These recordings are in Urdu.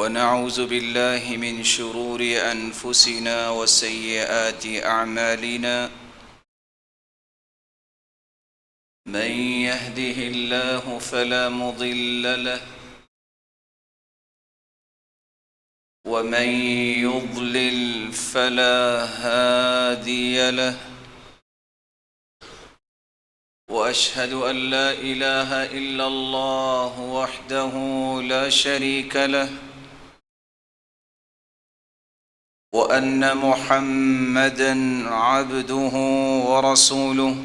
ونعوذ بالله من شرور أنفسنا وسيئات أعمالنا من يهده الله فلا مضل له ومن يضلل فلا هادي له وأشهد أن لا إله إلا الله وحده لا شريك له وأن محمدًا عبده ورسوله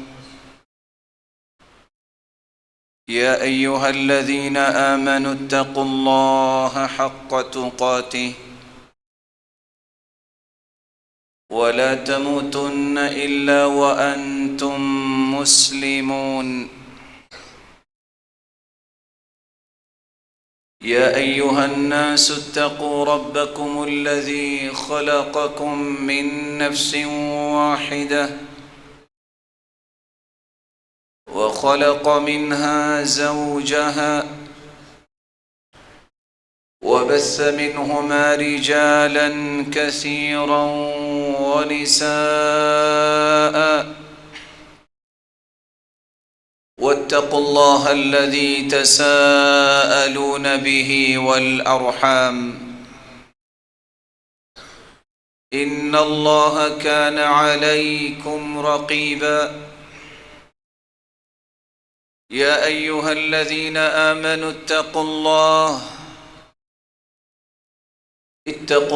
يا أيها الذين آمنوا اتقوا الله حق تقاته ولا تموتن إلا وأنتم مسلمون يا أيها الناس اتقوا ربكم الذي خلقكم من نفس واحدة وخلق منها زوجها وبث منهما رجالا كثيرا ونساء واتقوا الله الذي تساءلون به والأرحام إن الله كان عليكم رقيبا يا أيها الذين آمنوا اتقوا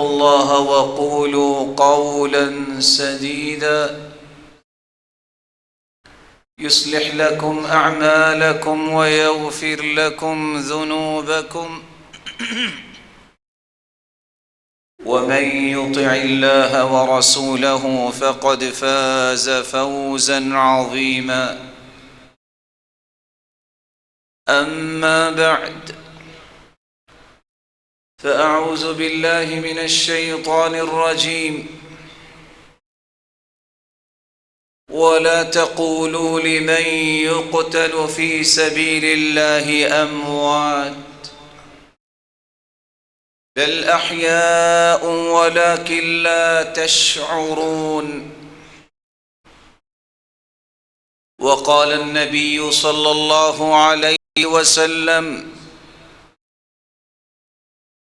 الله وقولوا قولا سديدا يصلح لكم أعمالكم ويغفر لكم ذنوبكم ومن يطع الله ورسوله فقد فاز فوزا عظيما أما بعد فأعوذ بالله من الشيطان الرجيم ولا تقولوا لمن يقتل في سبيل الله أموات بل أحياء ولكن لا تشعرون وقال النبي صلى الله عليه وسلم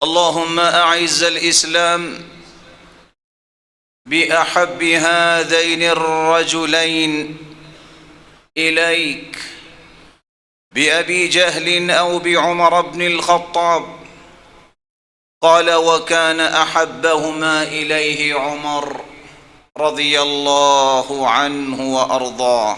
اللهم أعز الإسلام بأحب هذين الرجلين إليك بأبي جهل أو بعمر بن الخطاب قال وكان أحبهما إليه عمر رضي الله عنه وأرضاه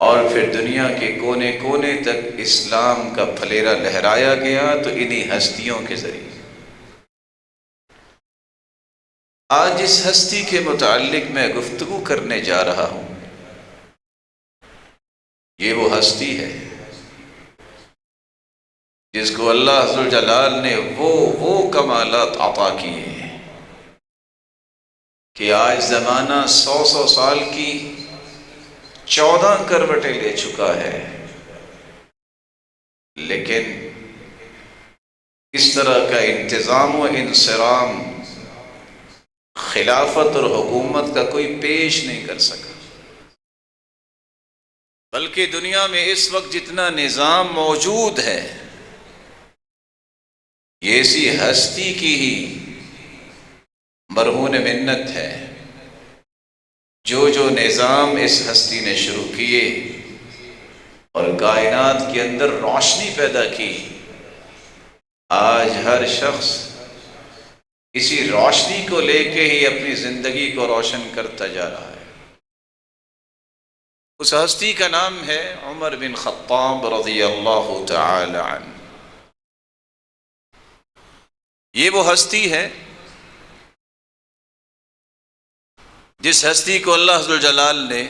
اور پھر دنیا کے کونے کونے تک اسلام کا پھلیرا لہرایا گیا تو انہی ہستیوں کے ذریعے۔ آج اس ہستی کے متعلق میں گفتگو کرنے جا رہا ہوں، یہ وہ ہستی ہے جس کو اللہ ذوالجلال نے وہ کمالات عطا کیے ہیں کہ آج زمانہ 100 سال کی 14 کروٹیں لے چکا ہے، لیکن اس طرح کا انتظام و انصرام خلافت اور حکومت کا کوئی پیش نہیں کر سکا، بلکہ دنیا میں اس وقت جتنا نظام موجود ہے یہ اسی ہستی کی ہی مرہون منت ہے۔ جو نظام اس ہستی نے شروع کیے اور کائنات کے اندر روشنی پیدا کی، آج ہر شخص اسی روشنی کو لے کے ہی اپنی زندگی کو روشن کرتا جا رہا ہے۔ اس ہستی کا نام ہے عمر بن خطاب رضی اللہ تعالی عنہ۔ یہ وہ ہستی ہے جس ہستی کو اللہ ذوالجلال نے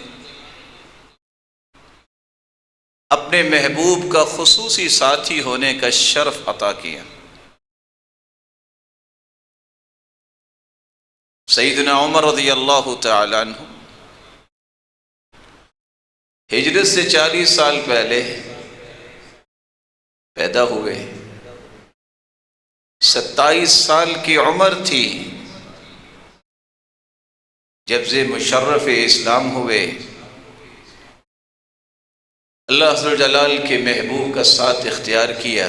اپنے محبوب کا خصوصی ساتھی ہونے کا شرف عطا کیا۔ سیدنا عمر رضی اللہ تعالی عنہ ہجرت سے 40 سال پہلے پیدا ہوئے، 27 سال کی عمر تھی جب سے مشرف اسلام ہوئے، اللہ ذوالجلال کے محبوب کا ساتھ اختیار کیا،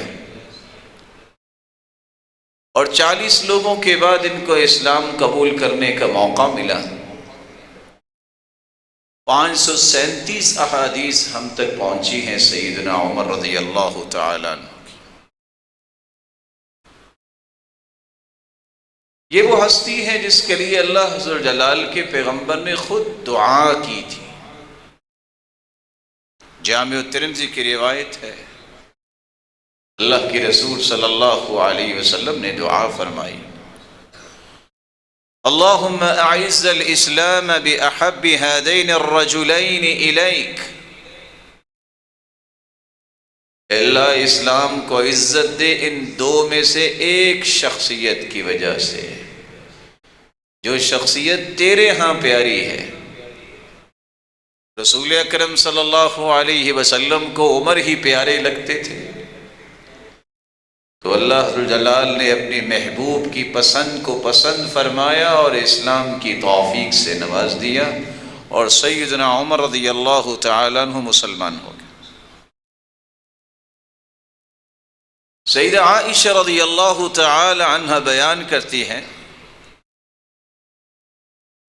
اور 40 لوگوں کے بعد ان کو اسلام قبول کرنے کا موقع ملا۔ 537 احادیث ہم تک پہنچی ہیں سیدنا عمر رضی اللہ تعالی عنہ۔ یہ وہ ہستی ہے جس کے لیے اللہ ذوالجلال کے پیغمبر نے خود دعا کی تھی۔ جامع ترمذی کی روایت ہے، اللہ کے رسول صلی اللہ علیہ وسلم نے دعا فرمائی، اللہم اعز الاسلام باحب هذین الرجلین الیک، اللہ اسلام کو عزت دے ان دو میں سے ایک شخصیت کی وجہ سے، جو شخصیت تیرے ہاں پیاری ہے۔ رسول اکرم صلی اللہ علیہ وسلم کو عمر ہی پیارے لگتے تھے، تو اللہ ذوالجلال نے اپنی محبوب کی پسند کو پسند فرمایا اور اسلام کی توفیق سے نواز دیا، اور سیدنا عمر رضی اللہ تعالی عنہ مسلمان ہو گئے۔ سیدہ عائشہ رضی اللہ تعالی عنہ بیان کرتی ہیں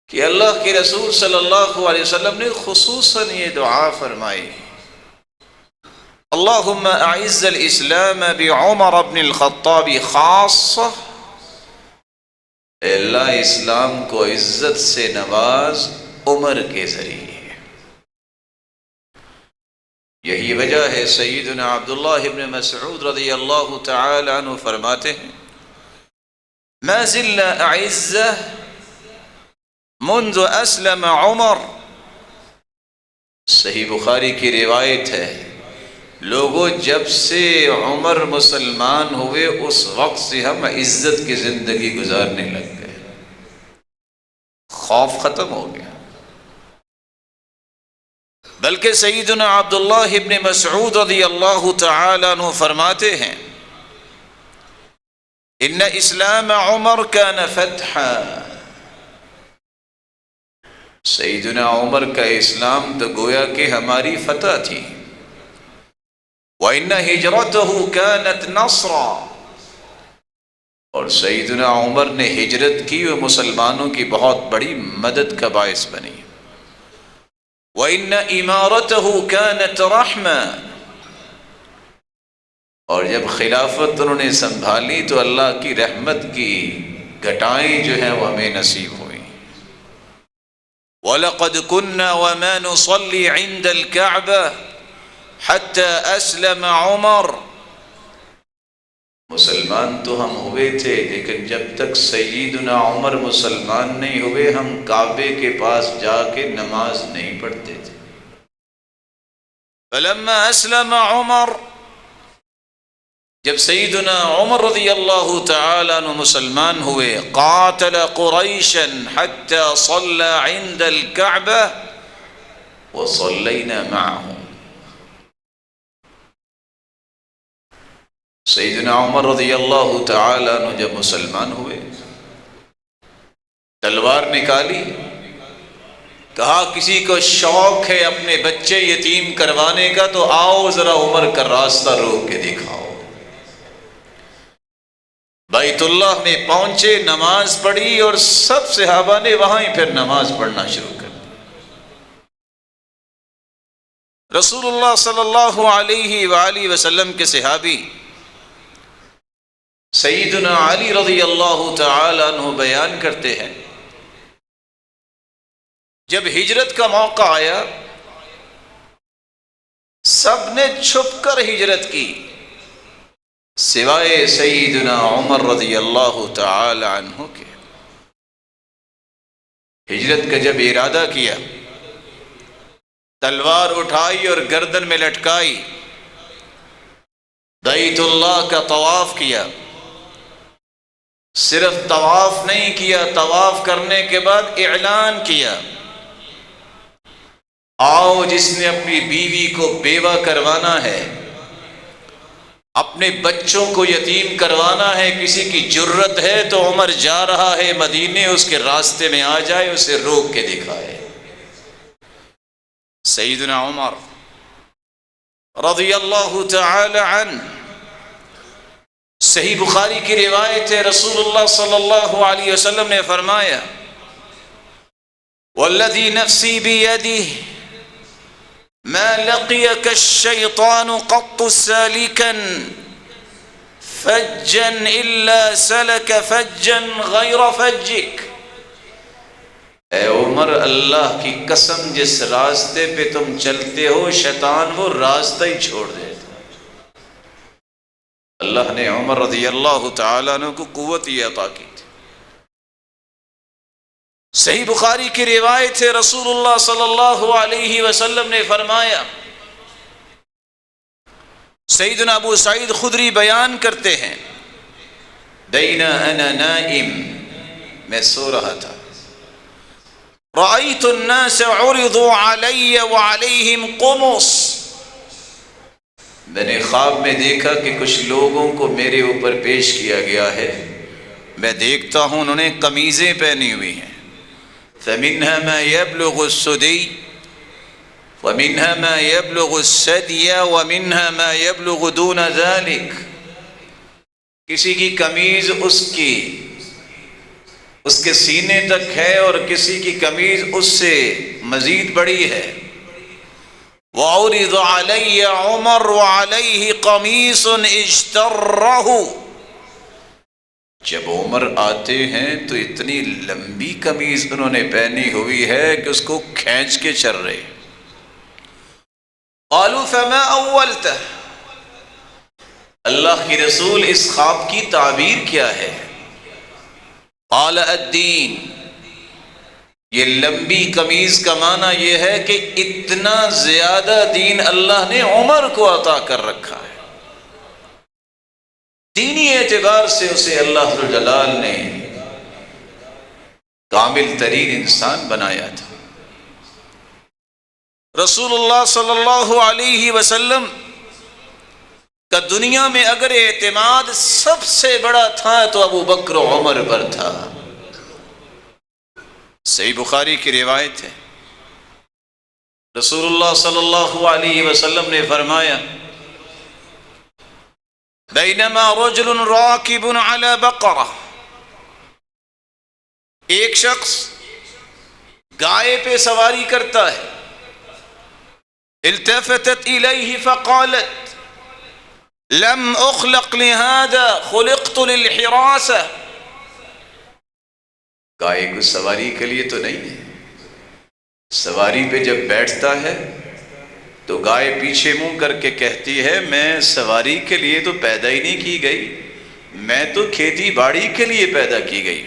کہ اللہ کے رسول صلی اللہ علیہ وسلم نے خصوصاً یہ دعا فرمائی، اللہم اعز الاسلام بعمر بن الخطاب خاصہ، اللہ اسلام کو عزت سے نواز عمر کے ذریعے۔ یہی وجہ ہے سیدنا عبداللہ بن مسعود رضی اللہ تعالی عنہ فرماتے ہیں، ما زلنا اعزہ منذ اسلم عمر، صحیح بخاری کی روایت ہے، لوگوں جب سے عمر مسلمان ہوئے اس وقت سے ہم عزت کی زندگی گزارنے لگ گئے، خوف ختم ہو گیا۔ بلکہ سیدنا عبداللہ ابن مسعود رضی اللہ تعالی عنہ فرماتے ہیں، ان اسلام عمر کان فتحا، سیدنا عمر کا اسلام تو گویا کہ ہماری فتح تھی، وَإِنَّ هِجْرَتَهُ كَانَتْ نَصْرًا، اور سیدنا عمر نے ہجرت کی وہ مسلمانوں کی بہت بڑی مدد کا باعث بنی، وَإِنَّ إِمَارَتَهُ كَانَتْ رَحْمًا، اور جب خلافت انہوں نے سنبھالی تو اللہ کی رحمت کی گھٹائیں جو ہیں وہ ہمیں نصیب ہوئیں، وَلَقَدْ كُنَّا وَمَا نُصَلِّي عِنْدَ الْكَعْبَةِ حَتَّى أَسْلَمَ عُمَرُ. مسلمان تو ہم ہوئے تھے، لیکن جب تک سیدنا عمر مسلمان نہیں ہوئے ہم کعبے کے پاس جا کے نماز نہیں پڑھتے تھے. فلما اسلم عمر، جب سیدنا عمر رضی اللہ تعالی عنہ مسلمان ہوئے، قاتل قریشا حتی صلی عند الکعبہ وصلینا معه. سیدنا عمر رضی اللہ تعالی عنہ جب مسلمان ہوئے، تلوار نکالی، کہا کسی کو شوق ہے اپنے بچے یتیم کروانے کا تو آؤ ذرا عمر کا راستہ روک کے دکھاؤ. بیت اللہ میں پہنچے، نماز پڑھی اور سب صحابہ نے وہاں ہی پھر نماز پڑھنا شروع کر دی. رسول اللہ صلی اللہ علیہ وآلہ وسلم کے صحابی سیدنا علی رضی اللہ تعالی عنہ بیان کرتے ہیں، جب ہجرت کا موقع آیا سب نے چھپ کر ہجرت کی سوائے سیدنا عمر رضی اللہ تعالی عنہ کے. ہجرت کا جب ارادہ کیا، تلوار اٹھائی اور گردن میں لٹکائی، بیت اللہ کا طواف کیا. صرف طواف نہیں کیا، طواف کرنے کے بعد اعلان کیا، آؤ جس نے اپنی بیوی کو بیوہ کروانا ہے، اپنے بچوں کو یتیم کروانا ہے، کسی کی جرت ہے تو عمر جا رہا ہے مدینے، اس کے راستے میں آ جائے، اسے روک کے دکھائے. سیدنا عمر رضی اللہ تعالی عنہ، صحیح بخاری کی روایت ہے، رسول اللہ صلی اللہ علیہ وسلم نے فرمایا، والذی نفسی بیدہ ما لقيك الشيطان قط سالكا فجا إلا سلك فجا غير فجك. اے عمر، اللہ کی قسم جس راستے پہ تم چلتے ہو شیطان وہ راستہ ہی چھوڑ دیتا. اللہ نے عمر رضی اللہ تعالیٰ عنہ کو قوت یہ عطا کی تھی. صحیح بخاری کی روایت ہے، رسول اللہ صلی اللہ علیہ وسلم نے فرمایا، سیدنا ابو سعید خدری بیان کرتے ہیں، بینا انا نائم، میں سو رہا تھا، رأیت الناس عرضوا علی وعلیہم قمص، میں نے خواب میں دیکھا کہ کچھ لوگوں کو میرے اوپر پیش کیا گیا ہے، میں دیکھتا ہوں انہوں نے قمیضیں پہنی ہوئی ہیں، فمنها ما يبلغ السدي ومنها ما يبلغ الثدي ومنها ما يبلغ دون ذلك. کسی کی قمیض اس کے سینے تک ہے اور کسی کی قمیض اس سے مزید بڑی ہے. وعرض علی عمر وعلیہ قمیص اشترہ، جب عمر آتے ہیں تو اتنی لمبی قمیض انہوں نے پہنی ہوئی ہے کہ اس کو کھینچ کے چل رہے. قالوا فما اولتہ، اللہ کی رسول اس خواب کی تعبیر کیا ہے؟ قال الدین، یہ لمبی قمیض کا معنی یہ ہے کہ اتنا زیادہ دین اللہ نے عمر کو عطا کر رکھا ہے. دینی اعتبار سے اسے اللہ جلال نے کامل ترین انسان بنایا تھا. رسول اللہ صلی اللہ علیہ وسلم کا دنیا میں اگر اعتماد سب سے بڑا تھا تو ابو بکر و عمر پر تھا. صحیح بخاری کی روایت ہے، رسول اللہ صلی اللہ علیہ وسلم نے فرمایا، بینما رجل راکب علی بقرہ، ایک شخص گائے پہ سواری کرتا ہے، التفتت الیہ فقالت لم اخلق لہذا خلقت للحراسہ، گائے کو سواری کے لیے تو نہیں ہے، سواری پہ جب بیٹھتا ہے تو گائے پیچھے منہ کر کے کہتی ہے میں سواری کے لیے تو پیدا ہی نہیں کی گئی، میں تو کھیتی باڑی کے لیے پیدا کی گئی۔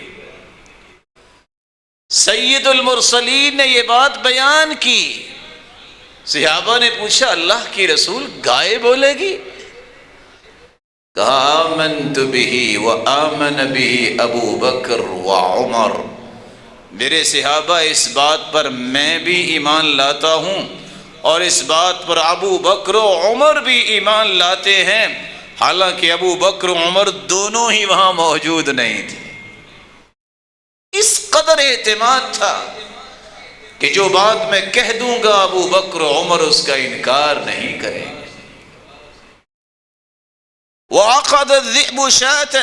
سید المرسلین نے یہ بات بیان کی۔ صحابہ نے پوچھا اللہ کی رسول گائے بولے گی؟ کہا آمنت بہ وآمن بہ ابو بکر وعمر، میرے صحابہ اس بات پر میں بھی ایمان لاتا ہوں اور اس بات پر ابو بکر و عمر بھی ایمان لاتے ہیں، حالانکہ ابو بکر و عمر دونوں ہی وہاں موجود نہیں تھے۔ اس قدر اعتماد تھا کہ جو بات میں کہہ دوں گا ابو بکر و عمر اس کا انکار نہیں کریں گے۔ وَعَقَدَ الذِّئْبُ شَاةً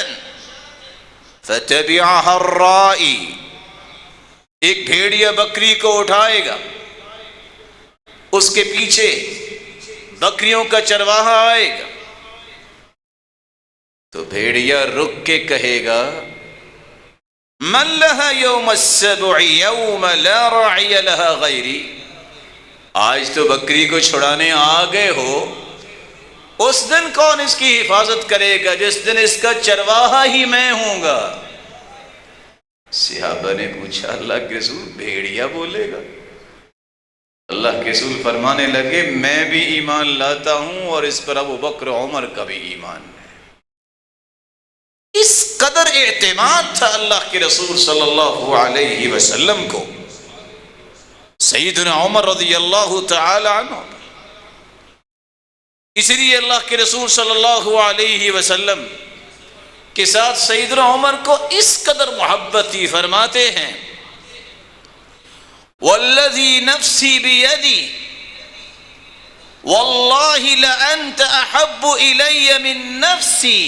فَتَبِعَهَا الرَّاعِي، ایک بھیڑیا بکری کو اٹھائے گا، اس کے پیچھے بکریوں کا چرواہا آئے گا، تو بھیڑیا رک کے کہے گا من لها یوم السبع یوم لا راعی لها غیری، آج تو بکری کو چھڑانے آ گئے ہو، اس دن کون اس کی حفاظت کرے گا جس دن اس کا چرواہا ہی میں ہوں گا۔ صحابہ نے پوچھا اللہ کے رسول بھیڑیا بولے گا؟ اللہ کے رسول فرمانے لگے میں بھی ایمان لاتا ہوں اور اس پر ابو بکر و عمر کا بھی ایمان ہے۔ اس قدر اعتماد تھا اللہ کے رسول صلی اللہ علیہ وسلم کو سیدنا عمر رضی اللہ تعالی عنہ۔ اس لیے اللہ کے رسول صلی اللہ علیہ وسلم کے ساتھ سیدنا عمر کو اس قدر محبت ہی فرماتے ہیں والذی نفسی بیدی واللہ لأنت احب الی من نفسی،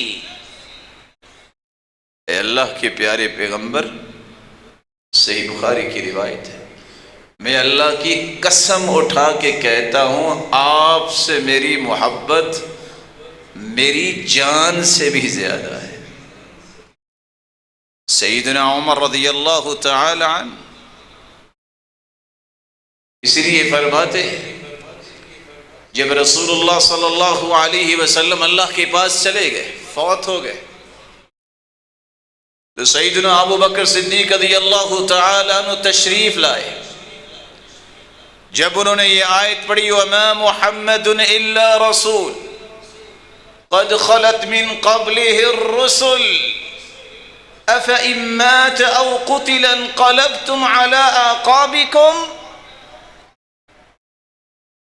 اے اللہ کے پیارے پیغمبر، صحیح بخاری کی روایت ہے، میں اللہ کی قسم اٹھا کے کہتا ہوں آپ سے میری محبت میری جان سے بھی زیادہ ہے۔ سیدنا عمر رضی اللہ تعالی عنہ اس لیے فرماتے جب رسول اللہ صلی اللہ علیہ وسلم اللہ کے پاس چلے گئے، فوت ہو گئے، تو سیدنا ابو بکر صدیق رضی اللہ تعالی عنہ تشریف لائے۔ جب انہوں نے یہ آیت پڑھی وَمَا مُحَمَّدٌ إِلَّا رَسُولٌ قَدْ خَلَتْ مِن قَبْلِهِ الرُّسُلُ أَفَإِن مَّاتَ أَوْ قُتِلَ انقَلَبْتُمْ عَلَىٰ أَعْقَابِكُمْ،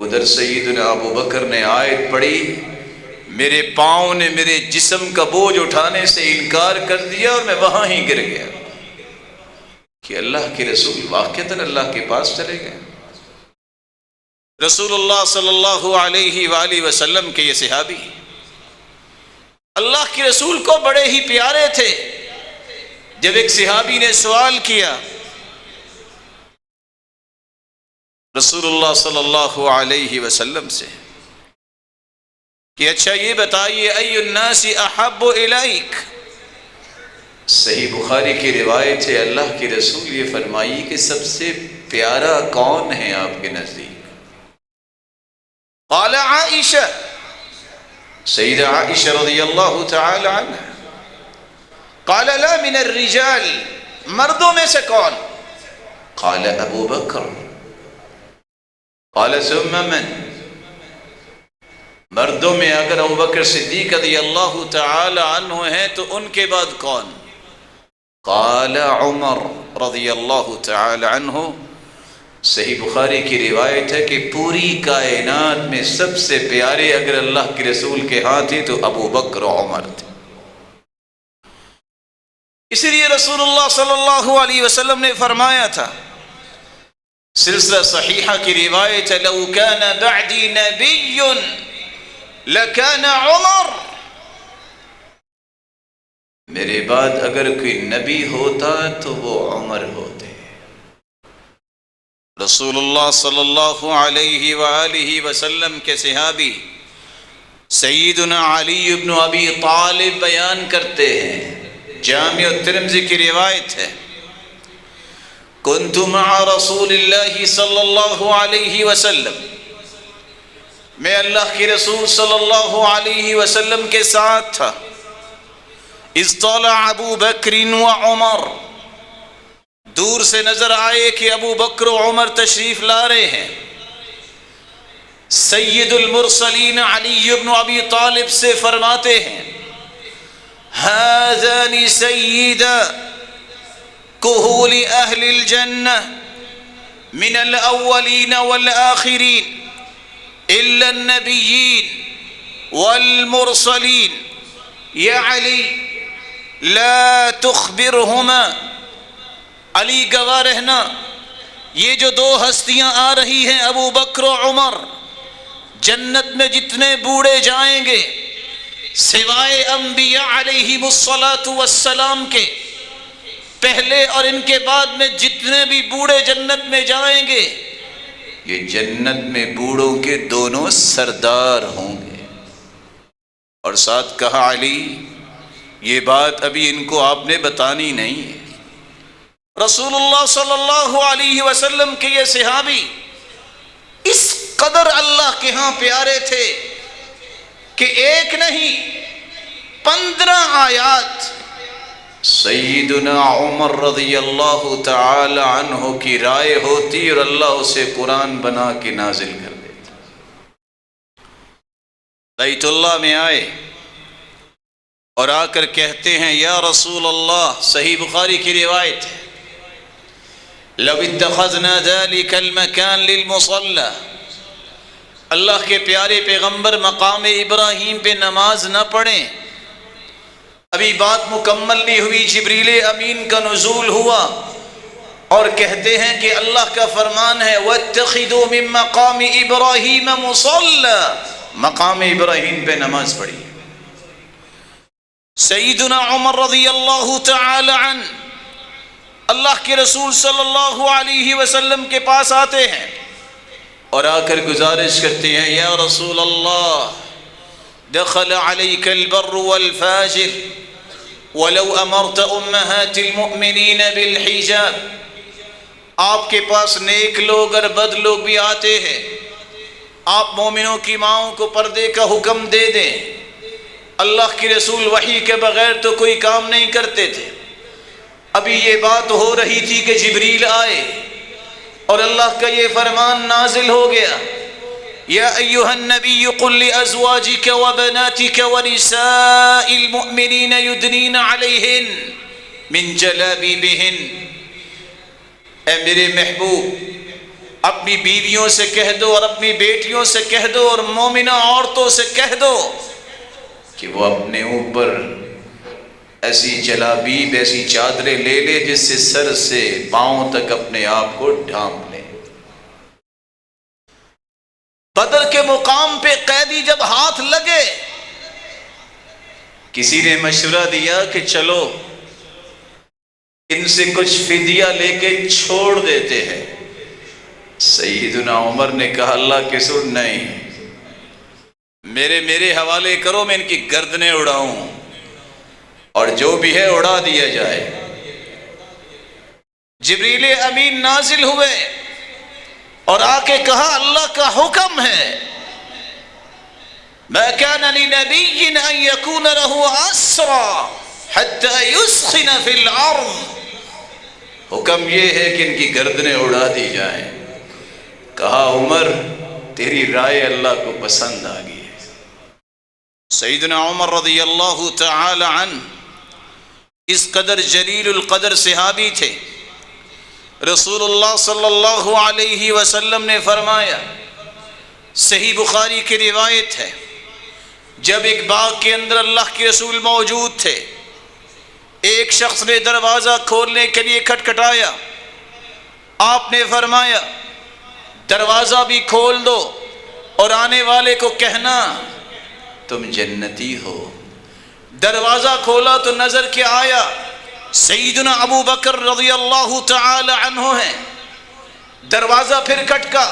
ادھر سیدنا ابو بکر نے آیت پڑھی میرے پاؤں نے میرے جسم کا بوجھ اٹھانے سے انکار کر دیا اور میں وہاں ہی گر گیا کہ اللہ کے رسول واقعتاً اللہ کے پاس چلے گئے۔ رسول اللہ صلی اللہ علیہ وآلہ وسلم کے یہ صحابی اللہ کے رسول کو بڑے ہی پیارے تھے۔ جب ایک صحابی نے سوال کیا رسول اللہ صلی اللہ علیہ وسلم سے کہ اچھا یہ بتائیے ای الناس احب الیک، صحیح بخاری کی روایت ہے اللہ کے رسول یہ فرمائی کہ سب سے پیارا کون ہے آپ کے نزدیک؟ قال عائشہ، سیدہ عائشہ رضی اللہ تعالی عنہ۔ قال لا من الرجال، مردوں میں سے کون؟ قال ابو بکر۔ قال ثم من، مردوں میں اگر ابو بکر صدیق رضی اللہ تعالی عنہ ہیں تو ان کے بعد کون؟ قال عمر رضی اللہ تعالی عنہ۔ صحیح بخاری کی روایت ہے کہ پوری کائنات میں سب سے پیارے اگر اللہ کے رسول کے ہاں تھے تو ابو بکر و عمر تھے۔ اس لیے رسول اللہ صلی اللہ علیہ وسلم نے فرمایا تھا، سلسلہ صحیحہ کی روایت ہے لو کان بعدی نبی لکان عمر، میرے بعد اگر کوئی نبی ہوتا تو وہ عمر ہوتے۔ رسول اللہ صلی اللہ علیہ وآلہ وسلم کے صحابی سیدنا علی بن ابی طالب بیان کرتے ہیں، جامع الترمذی کی روایت ہے كنت مع رسول الله صلی اللہ علیہ وسلم، میں اللہ کے رسول صلی اللہ علیہ وسلم کے ساتھ تھا، اذ طلع ابو بکر و عمر، دور سے نظر آئے کہ ابو بکر و عمر تشریف لا رہے ہیں۔ سید المرسلین علی بن ابی طالب سے فرماتے ہیں هذان سیدا کہول اہل الجنہ من الاولین والآخرین الا النبیین والمرسلین یا علی لا تخبرہما، علی گواہ رہنا، یہ جو دو ہستیاں آ رہی ہیں ابو بکر و عمر، جنت میں جتنے بوڑھے جائیں گے سوائے انبیاء علیہم الصلاۃ والسلام کے، پہلے اور ان کے بعد میں جتنے بھی بوڑھے جنت میں جائیں گے یہ جنت میں بوڑھوں کے دونوں سردار ہوں گے۔ اور ساتھ کہا علی یہ بات ابھی ان کو آپ نے بتانی نہیں ہے۔ رسول اللہ صلی اللہ علیہ وسلم کے یہ صحابی اس قدر اللہ کے ہاں پیارے تھے کہ ایک نہیں 15 آیات سیدنا عمر رضی اللہ تعالی عنہ کی رائے ہوتی اور اللہ اسے قرآن بنا کے نازل کر دیتا۔ بیت اللہ میں آئے اور آ کر کہتے ہیں یا رسول اللہ، صحیح بخاری کی روایت ہے، لو اتخذنا ذلك المكان للمصلى، اللہ کے پیارے پیغمبر مقام ابراہیم پہ نماز نہ پڑھیں، ابھی بات مکمل نہیں ہوئی، جبریل امین کا نزول ہوا اور کہتے ہیں کہ اللہ کا فرمان ہے وَاتَّخِذُوا مِن مَّقَامِ إِبْرَاهِيمَ مُصَلًّى، مقام ابراہیم پہ نماز پڑھی۔ سیدنا عمر رضی اللہ تعالی عنہ اللہ کے رسول صلی اللہ علیہ وسلم کے پاس آتے ہیں اور آ کر گزارش کرتے ہیں یا رسول اللہ دخل علیک البر والفاجر ولو امرت امہات المؤمنین بالحجاب، آپ کے پاس نیک لوگ اور بد لوگ بھی آتے ہیں، آپ مومنوں کی ماؤں کو پردے کا حکم دے دیں۔ اللہ کے رسول وحی کے بغیر تو کوئی کام نہیں کرتے تھے۔ ابھی یہ بات ہو رہی تھی کہ جبریل آئے اور اللہ کا یہ فرمان نازل ہو گیا یا ایھا النبی قل لازواجک وبناتک ونساء المؤمنین یدنین علیہن من جلابیبہن، اے میرے محبوب اپنی بیویوں سے کہہ دو اور اپنی بیٹیوں سے کہہ دو اور مومنہ عورتوں سے کہہ دو کہ وہ اپنے اوپر ایسی جلابیب، ایسی چادریں لے لے جس سے سر سے پاؤں تک اپنے آپ کو ڈھانپ لیں۔ بدر کے مقام پہ قیدی جب ہاتھ لگے کسی نے مشورہ دیا کہ چلو ان سے کچھ فدیہ لے کے چھوڑ دیتے ہیں۔ سیدنا عمر نے کہا اللہ کے رسول نہیں، میرے حوالے کرو، میں ان کی گردنیں اڑاؤں اور جو بھی ہے اڑا دیا جائے۔ جبریل امین نازل ہوئے اور آ کے کہا اللہ کا حکم ہے ما كان لنبي ان يكون له اسرى حتى يسخن في الارض، حکم یہ ہے کہ ان کی گردنیں اڑا دی جائیں۔ کہا عمر تیری رائے اللہ کو پسند آ گئی ہے۔ سیدنا عمر رضی اللہ تعالی عنہ اس قدر جلیل القدر صحابی تھے، رسول اللہ صلی اللہ علیہ وسلم نے فرمایا، صحیح بخاری کی روایت ہے، جب ایک باغ کے اندر اللہ کے رسول موجود تھے، ایک شخص نے دروازہ کھولنے کے لیے کھٹکھٹایا، آپ نے فرمایا دروازہ بھی کھول دو اور آنے والے کو کہنا تم جنتی ہو۔ دروازہ کھولا تو نظر کیا آیا، سیدنا ابو بکر رضی اللہ تعالی عنہ ہیں۔ دروازہ پھر کھٹکا،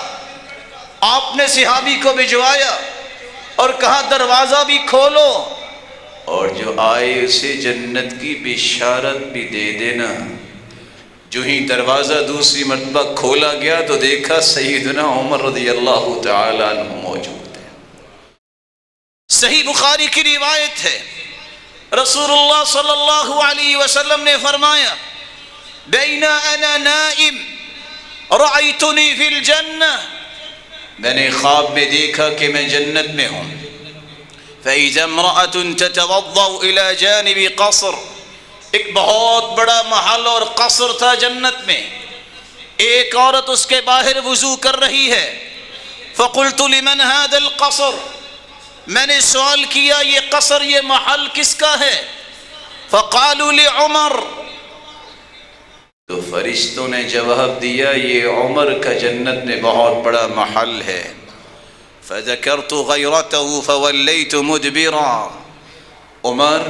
آپ نے صحابی کو بھجوایا اور کہا دروازہ بھی کھولو اور جو آئے اسے جنت کی بشارت بھی دے دینا۔ جو ہی دروازہ دوسری مرتبہ کھولا گیا تو دیکھا سیدنا عمر رضی اللہ تعالی عنہ موجود ہے۔ صحیح بخاری کی روایت ہے، رسول اللہ صلی اللہ علیہ وسلم نے فرمایا بین انا نائم رأیتنی فی الجنہ، میں نے خواب میں دیکھا کہ میں جنت میں ہوں۔ فإذا امرأة تتوضأ إلى جانب قصر، ایک بہت بڑا محل اور قصر تھا جنت میں، ایک عورت اس کے باہر وضو کر رہی ہے۔ فقلت لمن هذا القصر، میں نے سوال کیا یہ قصر، یہ محل کس کا ہے؟ فقالوا لعمر، تو فرشتوں نے جواب دیا یہ عمر کا جنت میں بہت بڑا محل ہے۔ فذكرت غيرته فوليت مدبرا، عمر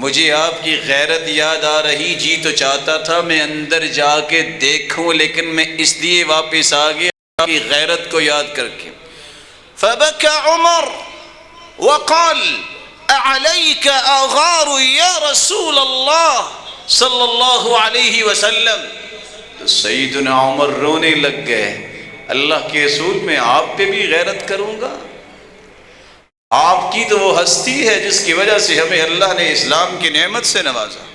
مجھے آپ کی غیرت یاد آ رہی، جی تو چاہتا تھا میں اندر جا کے دیکھوں، لیکن میں اس لیے واپس آ گیا آپ کی غیرت کو یاد کر کے۔ فبكى عمر وقال أعليك أغار يا رسول الله صلی اللہ علیہ وسلم، تو سیدنا عمر رونے لگ گئے، اللہ کے رسول میں آپ پہ بھی غیرت کروں گا؟ آپ کی تو وہ ہستی ہے جس کی وجہ سے ہمیں اللہ نے اسلام کی نعمت سے نوازا۔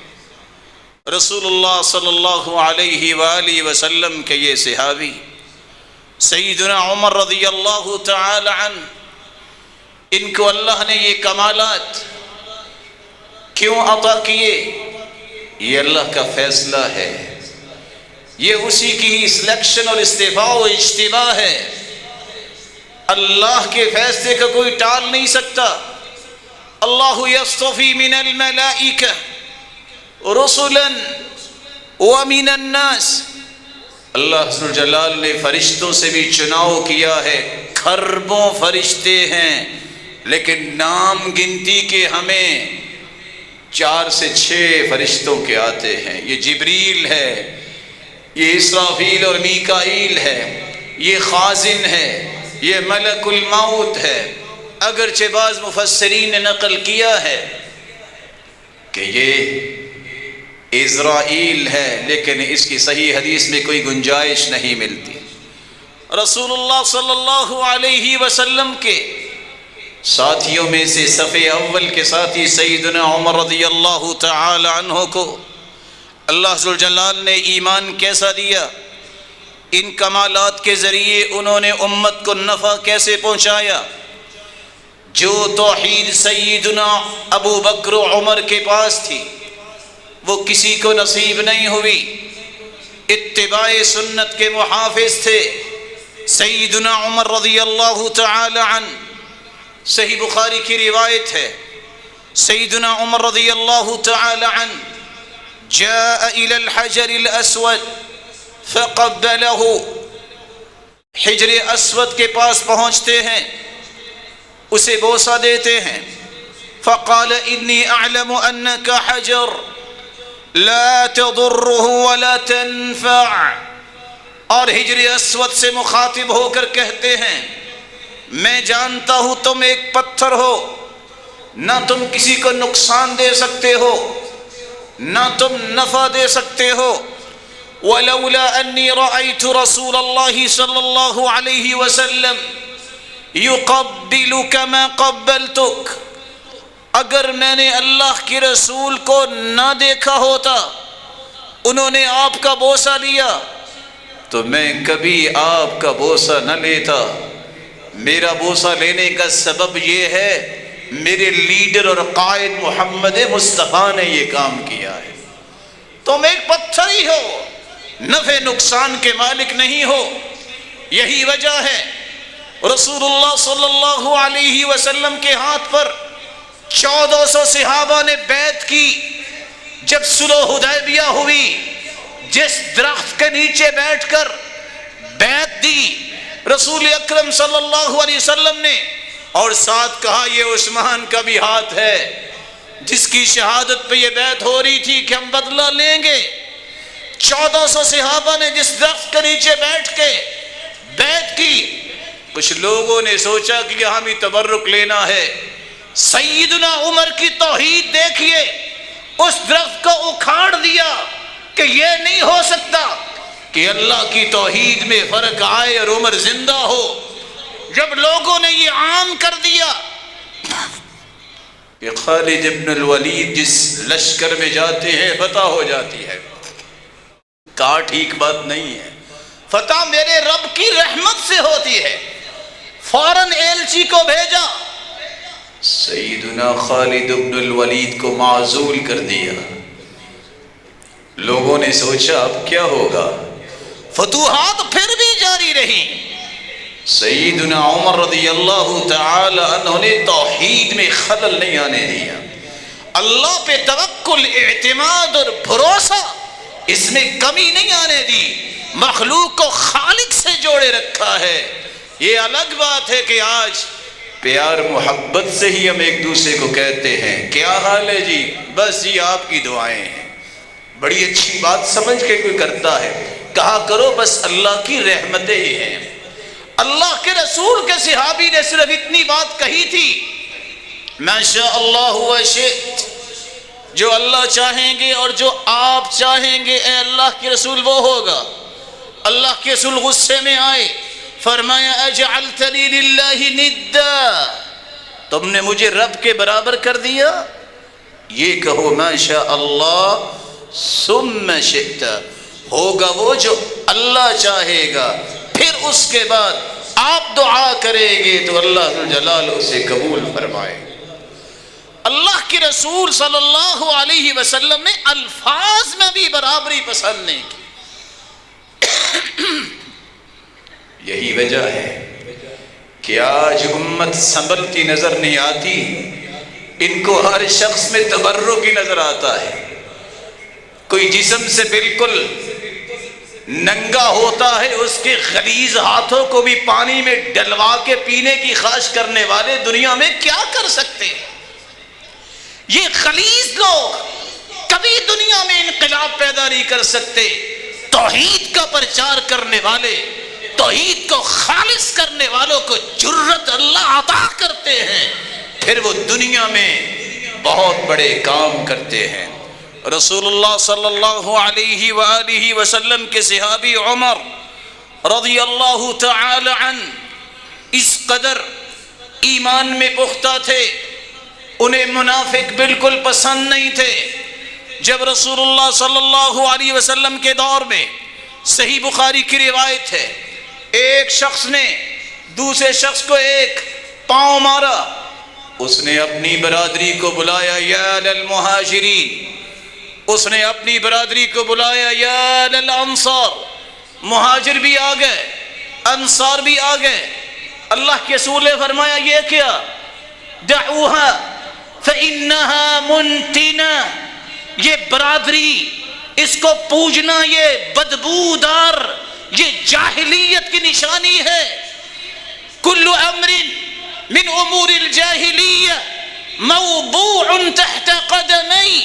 رسول اللہ صلی اللہ علیہ وآلہ وسلم کے یہ صحابی سیدنا عمر رضی اللہ تعالی عنہ، ان کو اللہ نے یہ کمالات کیوں عطا کیے؟ یہ اللہ کا فیصلہ ہے، یہ اسی کی سلیکشن اور استفاء و اجتباء ہے۔ اللہ کے فیصلے کا کوئی ٹال نہیں سکتا۔ اللہ یصطفی من الملائکہ رسلا ومن الناس، اللہ ذو الجلال نے فرشتوں سے بھی چناؤ کیا ہے، کھربوں فرشتے ہیں، لیکن نام گنتی کے ہمیں 4 سے 6 فرشتوں کے آتے ہیں۔ یہ جبریل ہے، یہ اسرافیل اور میکائیل ہے، یہ خازن ہے، یہ ملک الموت ہے۔ اگرچہ بعض مفسرین نے نقل کیا ہے کہ یہ اسرائیل ہے، لیکن اس کی صحیح حدیث میں کوئی گنجائش نہیں ملتی۔ رسول اللہ صلی اللہ علیہ وسلم کے ساتھیوں میں سے صف اول کے ساتھی سیدنا عمر رضی اللہ تعالی عنہ کو اللہ ذو الجلال نے ایمان کیسا دیا، ان کمالات کے ذریعے انہوں نے امت کو نفع کیسے پہنچایا۔ جو توحید سیدنا ابو بکر و عمر کے پاس تھی وہ کسی کو نصیب نہیں ہوئی۔ اتباع سنت کے محافظ تھے سیدنا عمر رضی اللہ تعالی عنہ۔ صحیح بخاری کی روایت ہے، سیدنا عمر رضی اللہ تعالی عنہ جاء الى الحجر الاسود فقبله، حجر اسود کے پاس پہنچتے ہیں، اسے بوسہ دیتے ہیں۔ فقال انی اعلم انک حجر لا تضره ولا تنفع، اور حجر اسود سے مخاطب ہو کر کہتے ہیں میں جانتا ہوں تم ایک پتھر ہو، نہ تم کسی کو نقصان دے سکتے ہو نہ تم نفع دے سکتے ہو۔ ولولا انی رأیت رسول اللہ صلی اللہ علیہ وسلم یقبلک ما قبلتک، اگر میں نے اللہ کے رسول کو نہ دیکھا ہوتا، انہوں نے آپ کا بوسہ لیا، تو میں کبھی آپ کا بوسہ نہ لیتا۔ میرا بوسہ لینے کا سبب یہ ہے میرے لیڈر اور قائد محمد مصطفیٰ نے یہ کام کیا ہے۔ تم ایک پتھر ہی ہو، نفع نقصان کے مالک نہیں ہو۔ یہی وجہ ہے رسول اللہ صلی اللہ علیہ وسلم کے ہاتھ پر 1400 صحابہ نے بیعت کی۔ جب صلح حدیبیہ ہوئی، جس درخت کے نیچے بیٹھ کر بیعت دی رسول اکرم صلی اللہ علیہ وسلم نے، اور ساتھ کہا یہ عثمان کا بھی ہاتھ ہے جس کی شہادت پہ یہ بیعت ہو رہی تھی کہ ہم بدلہ لیں گے۔ 1400 صحابہ نے جس درخت کے نیچے بیٹھ کے بیعت کی، کچھ لوگوں نے سوچا کہ یہاں بھی تبرک لینا ہے۔ سیدنا عمر کی توحید دیکھیے، اس درخت کو اکھاڑ دیا کہ یہ نہیں ہو سکتا کہ اللہ کی توحید میں فرق آئے اور عمر زندہ ہو۔ جب لوگوں نے یہ عام کر دیا کہ خالد ابن الولید جس لشکر میں جاتے ہیں فتح ہو جاتی ہے، کہا ٹھیک بات نہیں ہے، فتح میرے رب کی رحمت سے ہوتی ہے۔ فوراً ایلچی کو بھیجا، سیدنا خالد ابن الولید کو معزول کر دیا۔ لوگوں نے سوچا اب کیا ہوگا، فتوحات پھر بھی جاری رہی۔ سیدنا عمر رضی اللہ تعالی عنہ نے توحید میں خلل نہیں آنے دیا، اللہ پہ توکل، اعتماد اور بھروسہ اس میں کمی نہیں آنے دی، مخلوق کو خالق سے جوڑے رکھا ہے۔ یہ الگ بات ہے کہ آج پیار محبت سے ہی ہم ایک دوسرے کو کہتے ہیں کیا حال ہے جی، بس جی آپ کی دعائیں ہیں، بڑی اچھی بات سمجھ کے کوئی کرتا ہے، کہا کرو بس اللہ کی رحمتیں ہی ہیں۔ اللہ کے رسول کے صحابی نے صرف اتنی بات کہی تھی، ما شاء اللہ و شئت، جو اللہ چاہیں گے اور جو آپ چاہیں گے اے اللہ کے رسول وہ ہوگا۔ اللہ کے رسول غصے میں آئے، فرمایا اجعلتنی للہ ندا، تم نے مجھے رب کے برابر کر دیا؟ یہ کہو ما شاء اللہ ثم شئت، ہوگا وہ جو اللہ چاہے گا، پھر اس کے بعد آپ دعا کریں گے تو اللہ ذو جلال اسے قبول فرمائے۔ اللہ کے رسول صلی اللہ علیہ وسلم نے الفاظ میں بھی برابری پسند نہیں کی۔ یہی وجہ ہے کہ آج امت سنبھلتی نظر نہیں آتی، ان کو ہر شخص میں تبرک کی نظر آتا ہے۔ کوئی جسم سے بالکل ننگا ہوتا ہے، اس کے غلیظ ہاتھوں کو بھی پانی میں ڈلوا کے پینے کی خواہش کرنے والے دنیا میں کیا کر سکتے ہیں؟ یہ غلیظ لوگ کبھی دنیا میں انقلاب پیدا نہیں کر سکتے۔ توحید کا پرچار کرنے والے، توحید کو خالص کرنے والوں کو جرت اللہ عطا کرتے ہیں، پھر وہ دنیا میں بہت بڑے کام کرتے ہیں۔ رسول اللہ صلی اللہ علیہ وآلہ وسلم کے صحابی عمر رضی اللہ تعالی عنہ اس قدر ایمان میں پختہ تھے، انہیں منافق بالکل پسند نہیں تھے۔ جب رسول اللہ صلی اللہ علیہ وسلم کے دور میں، صحیح بخاری کی روایت ہے، ایک شخص نے دوسرے شخص کو ایک پاؤں مارا، اس نے اپنی برادری کو بلایا یا للمہاجرین، اس نے اپنی برادری کو بلایا یا للانصار، مہاجر بھی آ گئے، انصار بھی آ گئے۔ اللہ کے رسول نے فرمایا یہ کیا؟ دعوها فإنها منتنة، یہ برادری، اس کو پوجنا یہ بدبودار، یہ جاہلیت کی نشانی ہے۔ کل امر من امور الجاہلیہ موضوع تحت قدمی،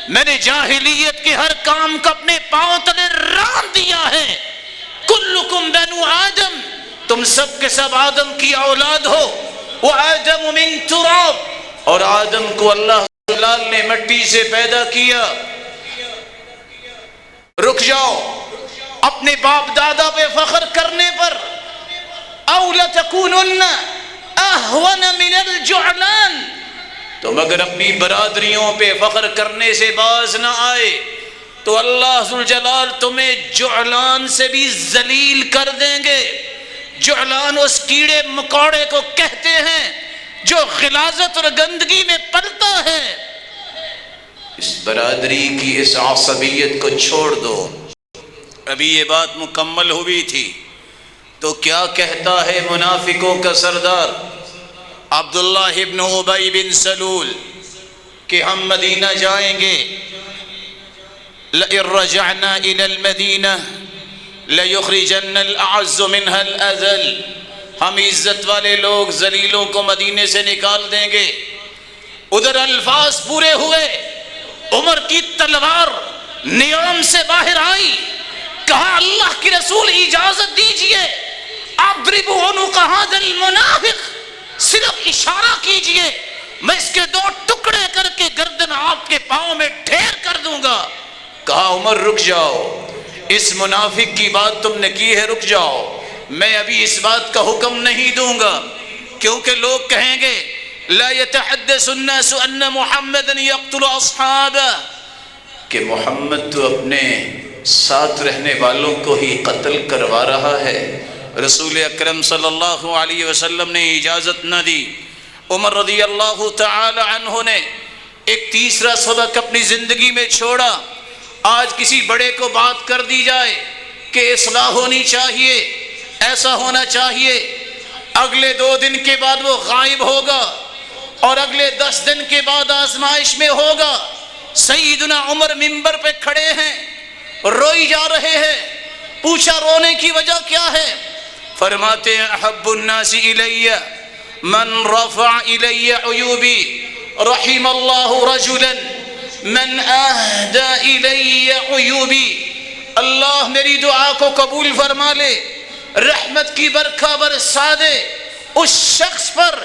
میں نے جاہلیت کے ہر کام کو اپنے پاؤں تلے ران دیا ہے۔ کلکم بنو آدم، تم سب کے سب آدم کی اولاد ہو، وآدم من تراب، اور آدم کو اللہ تعالی نے مٹی سے پیدا کیا۔ رک جاؤ اپنے باپ دادا پہ فخر کرنے پر، او لتکونن اہون من الجعلان، تم اگر اپنی برادریوں پہ فخر کرنے سے باز نہ آئے تو اللہ ذوالجلال تمہیں جعلان سے بھی ذلیل کر دیں گے۔ جعلان اس کیڑے مکوڑے کو کہتے ہیں جو غلاظت اور گندگی میں پلتا ہے۔ اس برادری کی اس عصبیت کو چھوڑ دو۔ ابھی یہ بات مکمل ہوئی تھی تو کیا کہتا ہے منافقوں کا سردار عبداللہ ابن ابی بن سلول کہ ہم مدینہ جائیں گے، لئن رجعنا الى المدینہ ليخرجن الاعز منها الاذل، ہم عزت والے لوگ ذلیلوں کو مدینے سے نکال دیں گے۔ ادھر الفاظ پورے ہوئے، عمر کی تلوار نیام سے باہر آئی، کہا اللہ کی رسول اجازت دیجئے، اضربوا عنق هذا المنافق، صرف اشارہ کیجئے، میں اس کے دو ٹکڑے کر کے گردن آپ کے پاؤں میں ڈھیر کر دوں گا۔ کہا کہا عمر رک جاؤ، اس منافق کی بات تم نے کی ہے، رک جاؤ، میں ابھی اس بات کا حکم نہیں دوں گا، کیونکہ لوگ کہیں گے لا يتحدث الناس ان محمد يقتل اصحابہ، کہ محمد تو اپنے ساتھ رہنے والوں کو ہی قتل کروا رہا ہے۔ رسول اکرم صلی اللہ علیہ وسلم نے اجازت نہ دی۔ عمر رضی اللہ تعالی عنہ نے ایک تیسرا سبق اپنی زندگی میں چھوڑا۔ آج کسی بڑے کو بات کر دی جائے کہ اصلاح ہونی چاہیے، ایسا ہونا چاہیے، اگلے 2 دن کے بعد وہ غائب ہوگا اور اگلے 10 دن کے بعد آزمائش میں ہوگا۔ سیدنا عمر منبر پہ کھڑے ہیں، روئی جا رہے ہیں۔ پوچھا رونے کی وجہ کیا ہے؟ فرماتے ہیں احب الناس الی من رفع الی عیوبی، رحم اللہ رجلا من اہدى الی عیوبی۔ اللہ میری دعا کو قبول فرما لے، رحمت کی برکھا برسا دے اس شخص پر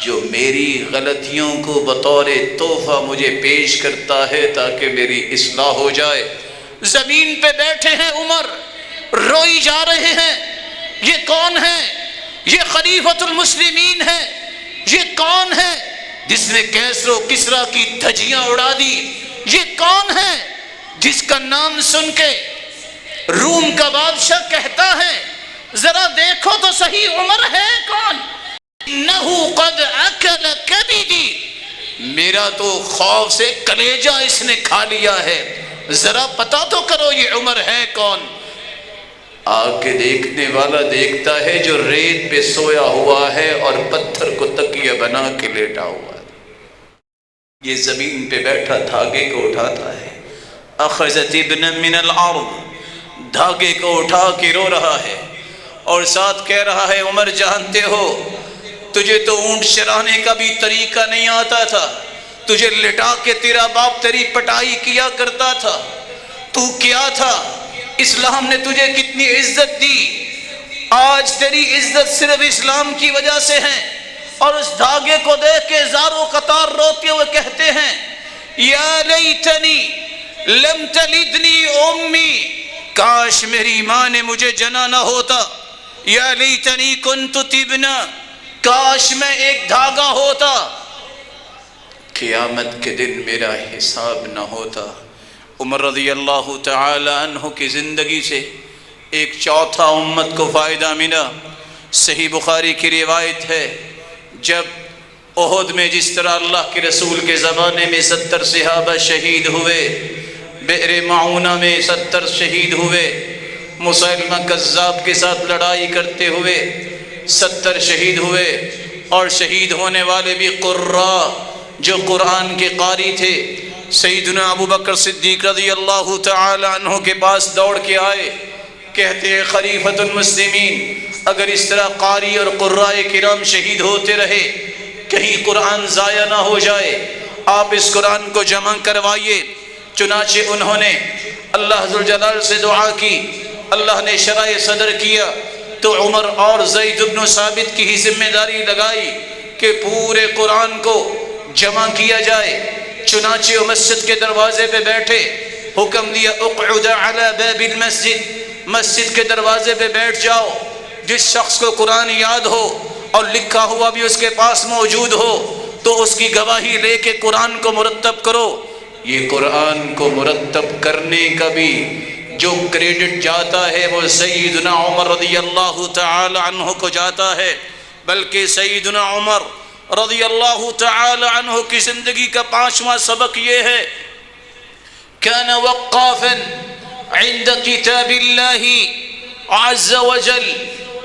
جو میری غلطیوں کو بطور تحفہ مجھے پیش کرتا ہے تاکہ میری اصلاح ہو جائے۔ زمین پہ بیٹھے ہیں عمر، روئی جا رہے ہیں۔ یہ کون ہے؟ یہ خلیفۃ المسلمین ہے۔ یہ کون ہے جس نے کیسر و کسریٰ کی دھجیاں اڑا دی؟ یہ کون ہے جس کا نام سن کے روم کا بادشاہ کہتا ہے ذرا دیکھو تو صحیح عمر ہے کون؟ انہو قد اکل کبدی، میرا تو خوف سے کلیجہ اس نے کھا لیا ہے، ذرا پتا تو کرو یہ عمر ہے کون؟ آ کے دیکھنے والا دیکھتا ہے جو ریت پہ سویا ہوا ہے اور پتھر کو تکیہ بنا کے لیٹا ہوا ہے۔ یہ زمین پہ بیٹھا دھاگے کو اٹھاتا ہے، اخذت ابن من الارض، دھاگے کو اٹھا کے رو رہا ہے اور ساتھ کہہ رہا ہے عمر جانتے ہو تجھے تو اونٹ چرانے کا بھی طریقہ نہیں آتا تھا، تجھے لٹا کے تیرا باپ تیری پٹائی کیا کرتا تھا، تو کیا تھا؟ اسلام نے تجھے کتنی عزت دی، آج تیری عزت صرف اسلام کی وجہ سے ہے۔ اور اس دھاگے کو دیکھ کے زارو قطار روتے ہوئے کہتے ہیں یا لیتنی لم تلدنی امی، کاش میری ماں نے مجھے جنا نہ ہوتا، یا لیتنی کنت تبنا، کاش میں ایک دھاگا ہوتا، قیامت کے دن میرا حساب نہ ہوتا۔ عمر رضی اللہ تعالی عنہ کی زندگی سے ایک چوتھا امت کو فائدہ ملا۔ صحیح بخاری کی روایت ہے جب احد میں جس طرح اللہ کے رسول کے زمانے میں 70 صحابہ شہید ہوئے، بئر معونہ میں 70 شہید ہوئے، مسیلمہ کذاب کے ساتھ لڑائی کرتے ہوئے 70 شہید ہوئے، اور شہید ہونے والے بھی قراء جو قرآن کے قاری تھے۔ سیدنا ابو بکر صدیق رضی اللہ تعالی عنہ کے پاس دوڑ کے آئے، کہتے ہیں خلیفۃ المسلمین اگر اس طرح قاری اور قراء کرام شہید ہوتے رہے کہیں قرآن ضائع نہ ہو جائے، آپ اس قرآن کو جمع کروائیے۔ چنانچہ انہوں نے اللہ ذوالجلال سے دعا کی، اللہ نے شرح صدر کیا تو عمر اور زید بن ثابت کی ہی ذمہ داری لگائی کہ پورے قرآن کو جمع کیا جائے۔ چنانچہ وہ مسجد کے دروازے پہ بیٹھے، حکم دیا اقعد علی باب المسجد، مسجد کے دروازے پہ بیٹھ جاؤ، جس شخص کو قرآن یاد ہو اور لکھا ہوا بھی اس کے پاس موجود ہو تو اس کی گواہی لے کے قرآن کو مرتب کرو۔ یہ قرآن کو مرتب کرنے کا بھی جو کریڈٹ جاتا ہے وہ سیدنا عمر رضی اللہ تعالی عنہ کو جاتا ہے، بلکہ سیدنا عمر رضی اللہ تعالی عنہ کی زندگی کا 5واں سبق یہ ہے كان وقافا عند کتاب اللہ عز وجل۔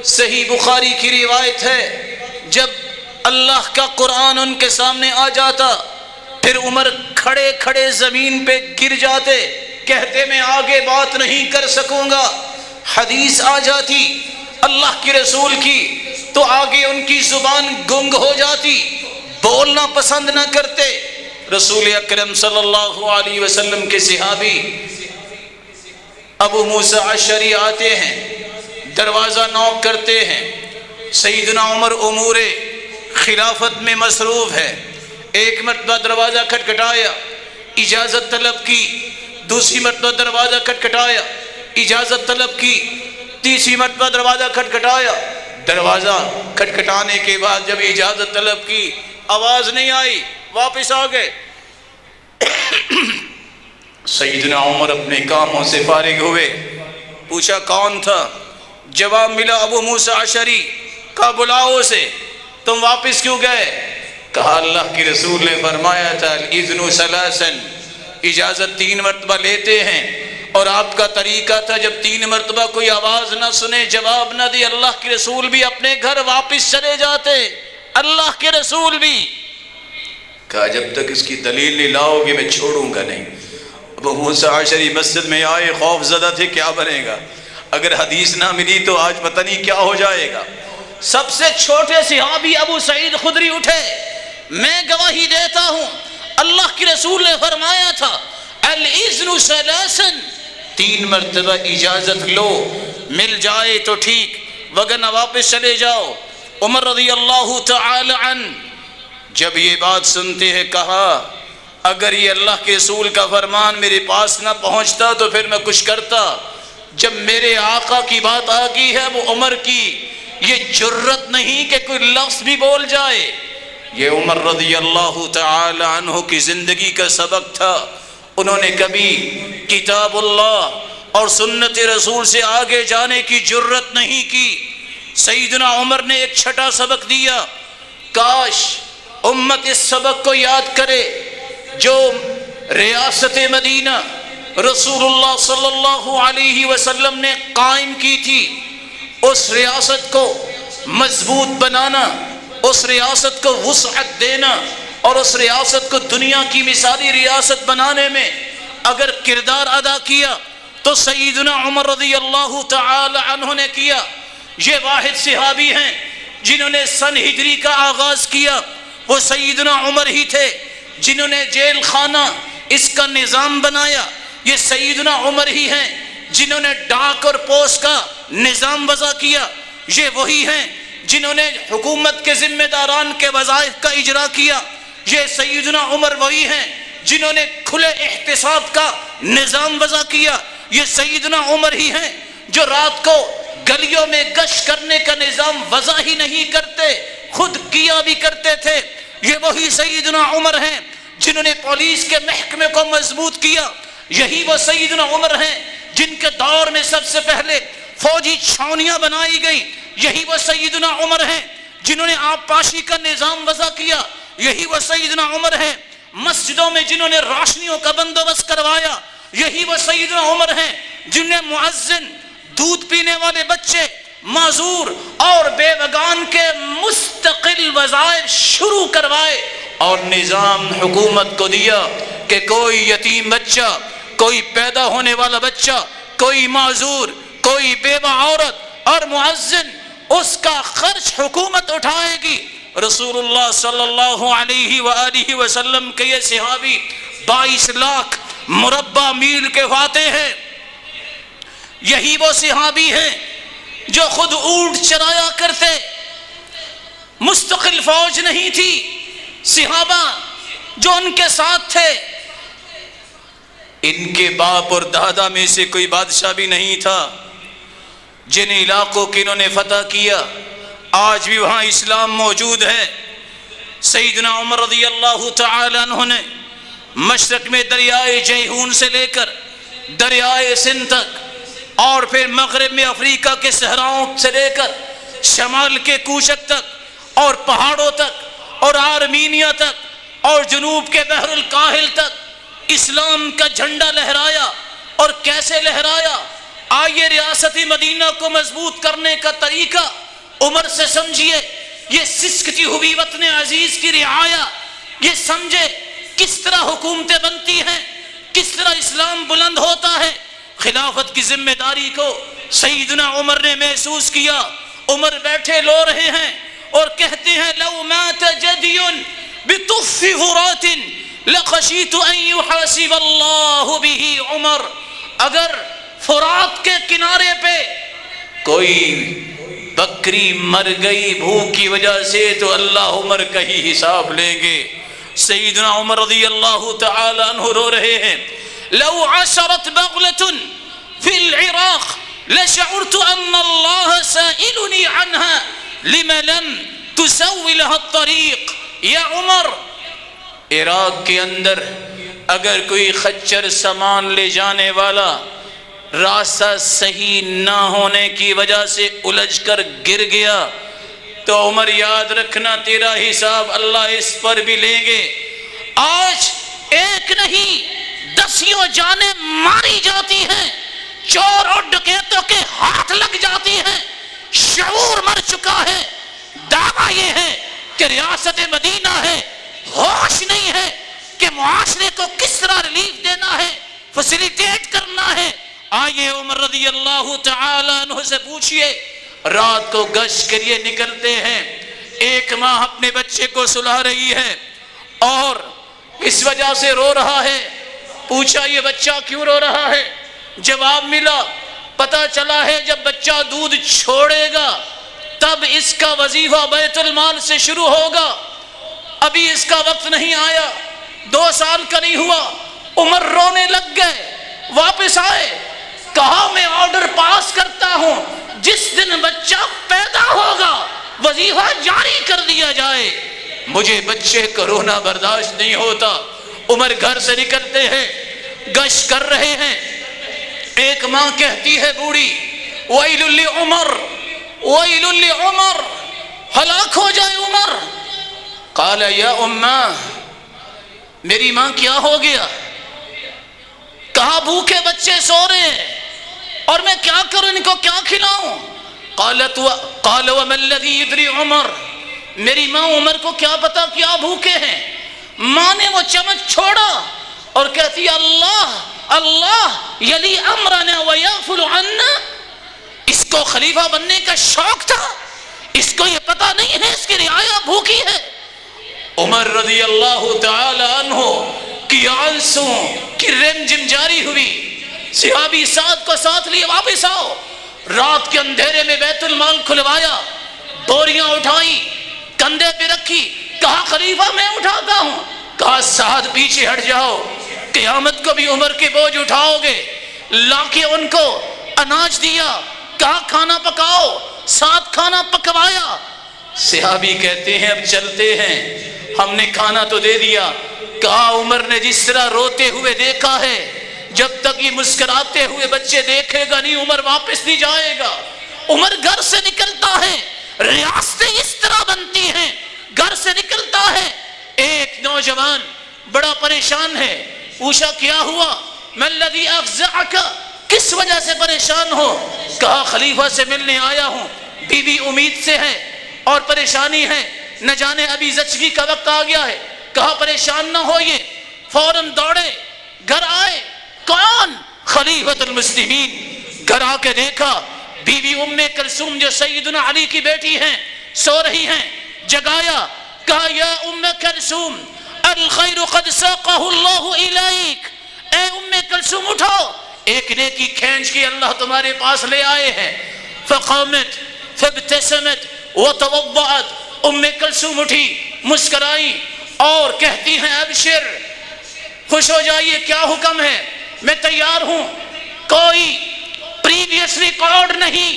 صحیح بخاری کی روایت ہے جب اللہ کا قرآن ان کے سامنے آ جاتا پھر عمر کھڑے کھڑے زمین پہ گر جاتے، کہتے میں آگے بات نہیں کر سکوں گا۔ حدیث آ جاتی اللہ کے رسول کی تو آگے ان کی زبان گنگ ہو جاتی، بولنا پسند نہ کرتے۔ رسول اکرم صلی اللہ علیہ وسلم کے صحابی ابو موسیٰ اشعری آتے ہیں، دروازہ نوک کرتے ہیں، سیدنا عمر امور خلافت میں مصروف ہے، ایک مرتبہ دروازہ کھٹکھٹایا، اجازت طلب کی، دوسری مرتبہ دروازہ کھٹکھٹایا، اجازت طلب کی، تیسری مرتبہ دروازہ کھٹکھٹایا، دروازہ کھٹکھٹانے کے بعد جب اجازت طلب کی آواز نہیں آئی، واپس آ گئے۔ سیدنا عمر اپنے کاموں سے فارغ ہوئے، پوچھا کون تھا؟ جواب ملا ابو موسیٰ اشعری۔ کہا بلاؤ اسے، تم واپس کیوں گئے؟ کہا اللہ کے رسول نے فرمایا تھا الاذن ثلاثا، اجازت 3 مرتبہ لیتے ہیں، اور آپ کا طریقہ تھا جب 3 مرتبہ کوئی آواز نہ سنے، جواب نہ دے، اللہ کے رسول بھی اپنے گھر واپس چلے جاتے، اللہ کے رسول بھی۔ کہا جب تک اس کی دلیل نہیں لاؤ گے میں چھوڑوں گا نہیں۔ ابو موسیٰ اشعری مسجد میں آئے، خوف زدہ تھے کیا بنے گا، اگر حدیث نہ ملی تو آج پتہ نہیں کیا ہو جائے گا۔ سب سے چھوٹے صحابی ابو سعید خدری اٹھے، میں گواہی دیتا ہوں اللہ کے رسول نے فرمایا تھا الاذن ثلاثا، 3 مرتبہ اجازت لو، مل جائے تو ٹھیک وگرنہ واپس چلے جاؤ۔ عمر رضی اللہ تعالی عنہ جب یہ بات سنتے ہیں کہا اگر یہ اللہ کے رسول کا فرمان میرے پاس نہ پہنچتا تو پھر میں کچھ کرتا، جب میرے آقا کی بات آ گئی ہے وہ عمر کی یہ جرت نہیں کہ کوئی لفظ بھی بول جائے۔ یہ عمر رضی اللہ تعالی عنہ کی زندگی کا سبق تھا، انہوں نے کبھی کتاب اللہ اور سنت رسول سے آگے جانے کی جرت نہیں کی۔ سیدنا عمر نے ایک چھٹا سبق دیا، کاش امت اس سبق کو یاد کرے جو ریاست مدینہ رسول اللہ صلی اللہ علیہ وسلم نے قائم کی تھی، اس ریاست کو مضبوط بنانا، اس ریاست کو وسعت دینا اور اس ریاست کو دنیا کی مثالی ریاست بنانے میں اگر کردار ادا کیا تو سیدنا عمر رضی اللہ تعالی عنہ نے کیا۔ یہ واحد صحابی ہیں جنہوں نے سن ہجری کا آغاز کیا، وہ سیدنا عمر ہی تھے۔ جنہوں نے جیل خانہ اس کا نظام بنایا، یہ سیدنا عمر ہی ہیں۔ جنہوں نے ڈاک اور پوسٹ کا نظام وضع کیا، یہ وہی ہیں۔ جنہوں نے حکومت کے ذمہ داران کے وظائف کا اجرا کیا، یہ سیدنا عمر وہی ہیں۔ جنہوں نے کھلے احتساب کا نظام وضع کیا، یہ سیدنا عمر ہی ہیں۔ جو رات کو گلیوں میں گشت کرنے کا نظام وضع ہی نہیں کرتے، خود کیا بھی کرتے تھے، یہ وہی سیدنا عمر ہیں۔ جنہوں نے پولیس کے محکمے کو مضبوط کیا، یہی وہ سیدنا عمر ہیں۔ جن کے دور میں سب سے پہلے فوجی چھاونیاں بنائی گئی، یہی وہ سیدنا عمر ہیں۔ جنہوں نے آبپاشی کا نظام وضع کیا، یہی وہ سیدنا عمر ہیں۔ مسجدوں میں جنہوں نے روشنیوں کا بندوبست کروایا، یہی وہ سیدنا عمر ہیں۔ جنہوں نے مؤذن، دودھ پینے والے بچے، معذور اور بے وگان کے مستقل وظائف شروع کروائے اور نظام حکومت کو دیا کہ کوئی یتیم بچہ، کوئی پیدا ہونے والا بچہ، کوئی معذور، کوئی بیوہ عورت اور مؤذن، اس کا خرچ حکومت اٹھائے گی۔ رسول اللہ صلی اللہ علیہ وآلہ وسلم کے یہ صحابی 22 لاکھ مربع میل کے فاتح ہیں۔ یہی وہ صحابی ہیں جو خود اونٹ چرایا کرتے، مستقل فوج نہیں تھی۔ صحابہ جو ان کے ساتھ تھے، ان کے باپ اور دادا میں سے کوئی بادشاہ بھی نہیں تھا۔ جن علاقوں کے انہوں نے فتح کیا آج بھی وہاں اسلام موجود ہے۔ سیدنا عمر رضی اللہ تعالی عنہ نے مشرق میں دریائے جیہون سے لے کر دریائے سندھ تک اور پھر مغرب میں افریقہ کے صحراؤں سے لے کر شمال کے کوشک تک اور پہاڑوں تک اور آرمینیا تک اور جنوب کے بحر الکاہل تک اسلام کا جھنڈا لہرایا۔ اور کیسے لہرایا؟ آئیے ریاست مدینہ کو مضبوط کرنے کا طریقہ عمر سے سمجھیے۔ یہ سسکتی ہوئی وطن عزیز کی رعایا، یہ سمجھے کس طرح حکومتیں بنتی ہیں، کس طرح اسلام بلند ہوتا ہے۔ خلافت کی ذمہ داری کو سیدنا عمر نے محسوس کیا۔ عمر بیٹھے رو رہے ہیں اور کہتے ہیں لو مات جدی بطف فرات لخشیت ان یحاسب اللہ به عمر، اگر فرات کے کنارے پہ کوئی بکری مر گئی بھوک کی وجہ سے تو اللہ عمر کا ہی حساب لیں گے۔ سیدنا عمر رضی اللہ تعالی عنہ رو رہے ہیں، لو عثرت بغلة في العراق لشعرت أن الله سائلني عنها لم لم تسوي لها الطريق. یا عمر، عراق کے اندر اگر کوئی خچر سامان لے جانے والا راستہ صحیح نہ ہونے کی وجہ سے الجھ کر گر گیا تو عمر یاد رکھنا تیرا حساب اللہ اس پر بھی لیں گے. آج ایک نہیں دسیوں جانیں ماری جاتی ہیں، چور اور ڈکیتوں کے ہاتھ لگ جاتی ہیں، شعور مر چکا ہے. دعویٰ یہ ہے کہ ریاست مدینہ ہے، ہوش نہیں ہے کہ معاشرے کو کس طرح ریلیف دینا ہے، فیسیلیٹیٹ کرنا ہے. آئیے عمر رضی اللہ تعالیٰ عنہ سے پوچھئے، رات کو گشت کے لیے نکلتے ہیں، ایک ماں اپنے بچے کو سلا رہی ہے اور اس وجہ سے رو رہا ہے. پوچھا یہ بچہ کیوں رو رہا ہے؟ جواب ملا، پتہ چلا ہے جب بچہ دودھ چھوڑے گا تب اس کا وظیفہ بیت المال سے شروع ہوگا، ابھی اس کا وقت نہیں آیا، 2 سال کا نہیں ہوا. عمر رونے لگ گئے، واپس آئے، کہا میں آرڈر پاس کرتا ہوں جس دن بچہ پیدا ہوگا وظیفہ جاری کر دیا جائے. مجھے بچے کا رونا برداشت نہیں ہوتا. عمر گھر سے نکلتے ہیں، گشت کر رہے ہیں. ایک ماں کہتی ہے بوڑھی، ویل لعمر ویل لعمر، ہلاک ہو جائے عمر. قال یا اماں، میری ماں کیا ہو گیا؟ کہا بھوکے بچے سو رہے ہیں اور میں کیا کروں، ان کو کیا کھلاؤں؟ قال وما الذي يدري عمر، میری ماں عمر کو کیا پتا کیا بھوکے ہیں. ماں نے وہ چمچ چھوڑا اور کہتی اللہ اللہ یلی امرنا ویغفل عنا. اس کو خلیفہ بننے کا شوق تھا، اس کو یہ پتا نہیں ہے اس کی رعایا بھوکی ہے. عمر رضی اللہ تعالی عنہ کی آنسوں کی رمجم جاری ہوئی. صحابی سعد کو ساتھ لیے واپس آؤ. رات کے اندھیرے میں بیت المال کھلوایا، بوریاں اٹھائی، کندھے پہ رکھی، کہا خلیفہ میں اٹھاتا ہوں. کہا سعد پیچھے ہٹ جاؤ، قیامت کو بھی عمر کے بوجھ اٹھاؤ گے. لا کے ان کو اناج دیا، کہا کھانا پکاؤ، ساتھ کھانا پکوایا. صحابی کہتے ہیں اب چلتے ہیں، ہم نے کھانا تو دے دیا. کہا عمر نے جس طرح روتے ہوئے دیکھا ہے، جب تک یہ مسکراتے ہوئے بچے دیکھے گا نہیں عمر واپس نہیں جائے گا. عمر گھر سے نکلتا ہے، ریاستیں اس طرح بنتی ہیں. گھر سے نکلتا ہے، ایک نوجوان بڑا پریشان ہے. پوچھا کیا ہوا؟ ما الذی افزعک، کس وجہ سے پریشان ہو؟ کہا خلیفہ سے ملنے آیا ہوں، بیوی امید سے ہے اور پریشانی ہے، نہ جانے ابھی زچگی کا وقت آ گیا ہے. کہا پریشان نہ ہوئے. فوراً دوڑے، گھر آئے. کون؟ خلیفۃ المسلمین. گھر آ کے دیکھا بیوی ام کلثوم جو سیدنا علی کی بیٹی ہیں سو رہی ہیں. جگایا، کہا یا ام کلثوم الخیر قد ساقہ اللہ الیک، اے ام کلثوم اٹھو، ایک نیکی کھینچ کے اللہ تمہارے پاس لے آئے ہیں. فقامت فابتسمت وتوضأت. ام کلثوم اٹھی، مسکرائی اور کہتی ہیں ابشر، خوش ہو جائیے، کیا حکم ہے؟ میں تیار ہوں. کوئی پریویس ریکارڈ نہیں،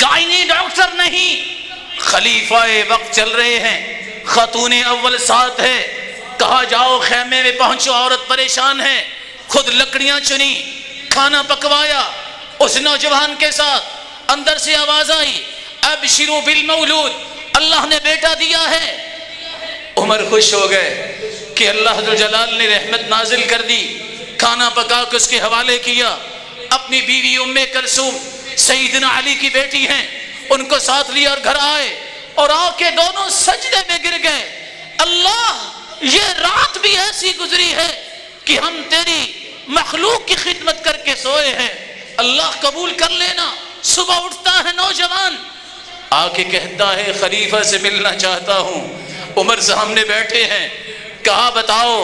گائنی ڈاکٹر نہیں. خلیفہ وقت چل رہے ہیں، خاتون اول ساتھ ہے. کہا جاؤ خیمے میں پہنچو، عورت پریشان ہے. خود لکڑیاں چنی، کھانا پکوایا اس نوجوان کے ساتھ. اندر سے آواز آئی ابشروا بالمولود، اللہ نے بیٹا دیا ہے. عمر خوش ہو گئے کہ اللہ ذوالجلال نے رحمت نازل کر دی. کھانا پکا کے اس کے حوالے کیا. اپنی بیوی ام کلثوم سیدنا علی کی بیٹی ہیں، ان کو ساتھ لیا اور گھر آئے اور آ کے دونوں سجدے میں گر گئے. اللہ یہ رات بھی ایسی گزری ہے کہ ہم تیری مخلوق کی خدمت کر کے سوئے ہیں، اللہ قبول کر لینا. صبح اٹھتا ہے نوجوان، آ کے کہتا ہے خلیفہ سے ملنا چاہتا ہوں. عمر سامنے بیٹھے ہیں. کہا بتاؤ.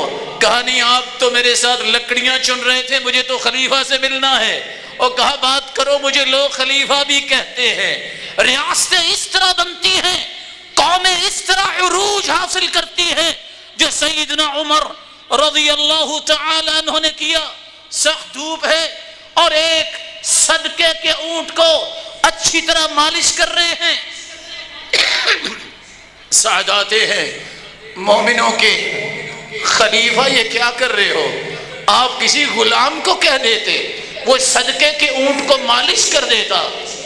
کہا نہیں آپ تو میرے ساتھ لکڑیاں چن رہے تھے، مجھے تو خلیفہ سے ملنا ہے. اور کہا بات کرو، مجھے لوگ خلیفہ بھی کہتے ہیں. ریاستیں اس طرح بنتی ہیں، قومیں اس طرح عروج حاصل کرتی ہیں جو سیدنا عمر رضی اللہ تعالی عنہ نے کیا. سخت دھوپ ہے اور ایک صدقے کے اونٹ کو اچھی طرح مالش کر رہے ہیں. سعد آتے ہیں مومنوں کے خلیفہ یہ کیا کر رہے ہو؟ آپ کسی غلام کو کہہ دیتے، وہ صدقے کے اونٹ کو مالش کر دیتا.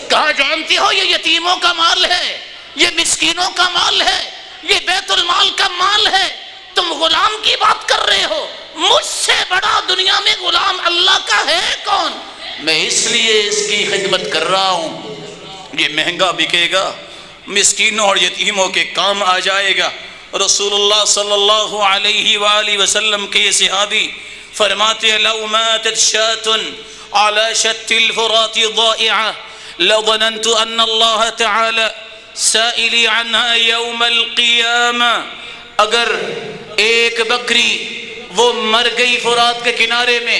کہا جانتی ہو یہ یتیموں کا مال ہے، یہ مسکینوں کا مال ہے، یہ بیت المال کا مال ہے، تم غلام کی بات کر رہے ہو؟ مجھ سے بڑا دنیا میں غلام اللہ کا ہے کون؟ میں اس لیے اس کی خدمت کر رہا ہوں، یہ مہنگا بکے گا، مسکینوں اور یتیموں کے کام آ جائے گا. رسول اللہ صلی اللہ علیہ وآلہ وسلم کے یہ صحابی فرماتے ہیں لو ماتت شاة على شط الفرات ضائعة لظننت ان اللہ تعالی سائلی عنها یوم القیامہ. اگر ایک بکری وہ مر گئی فرات کے کنارے میں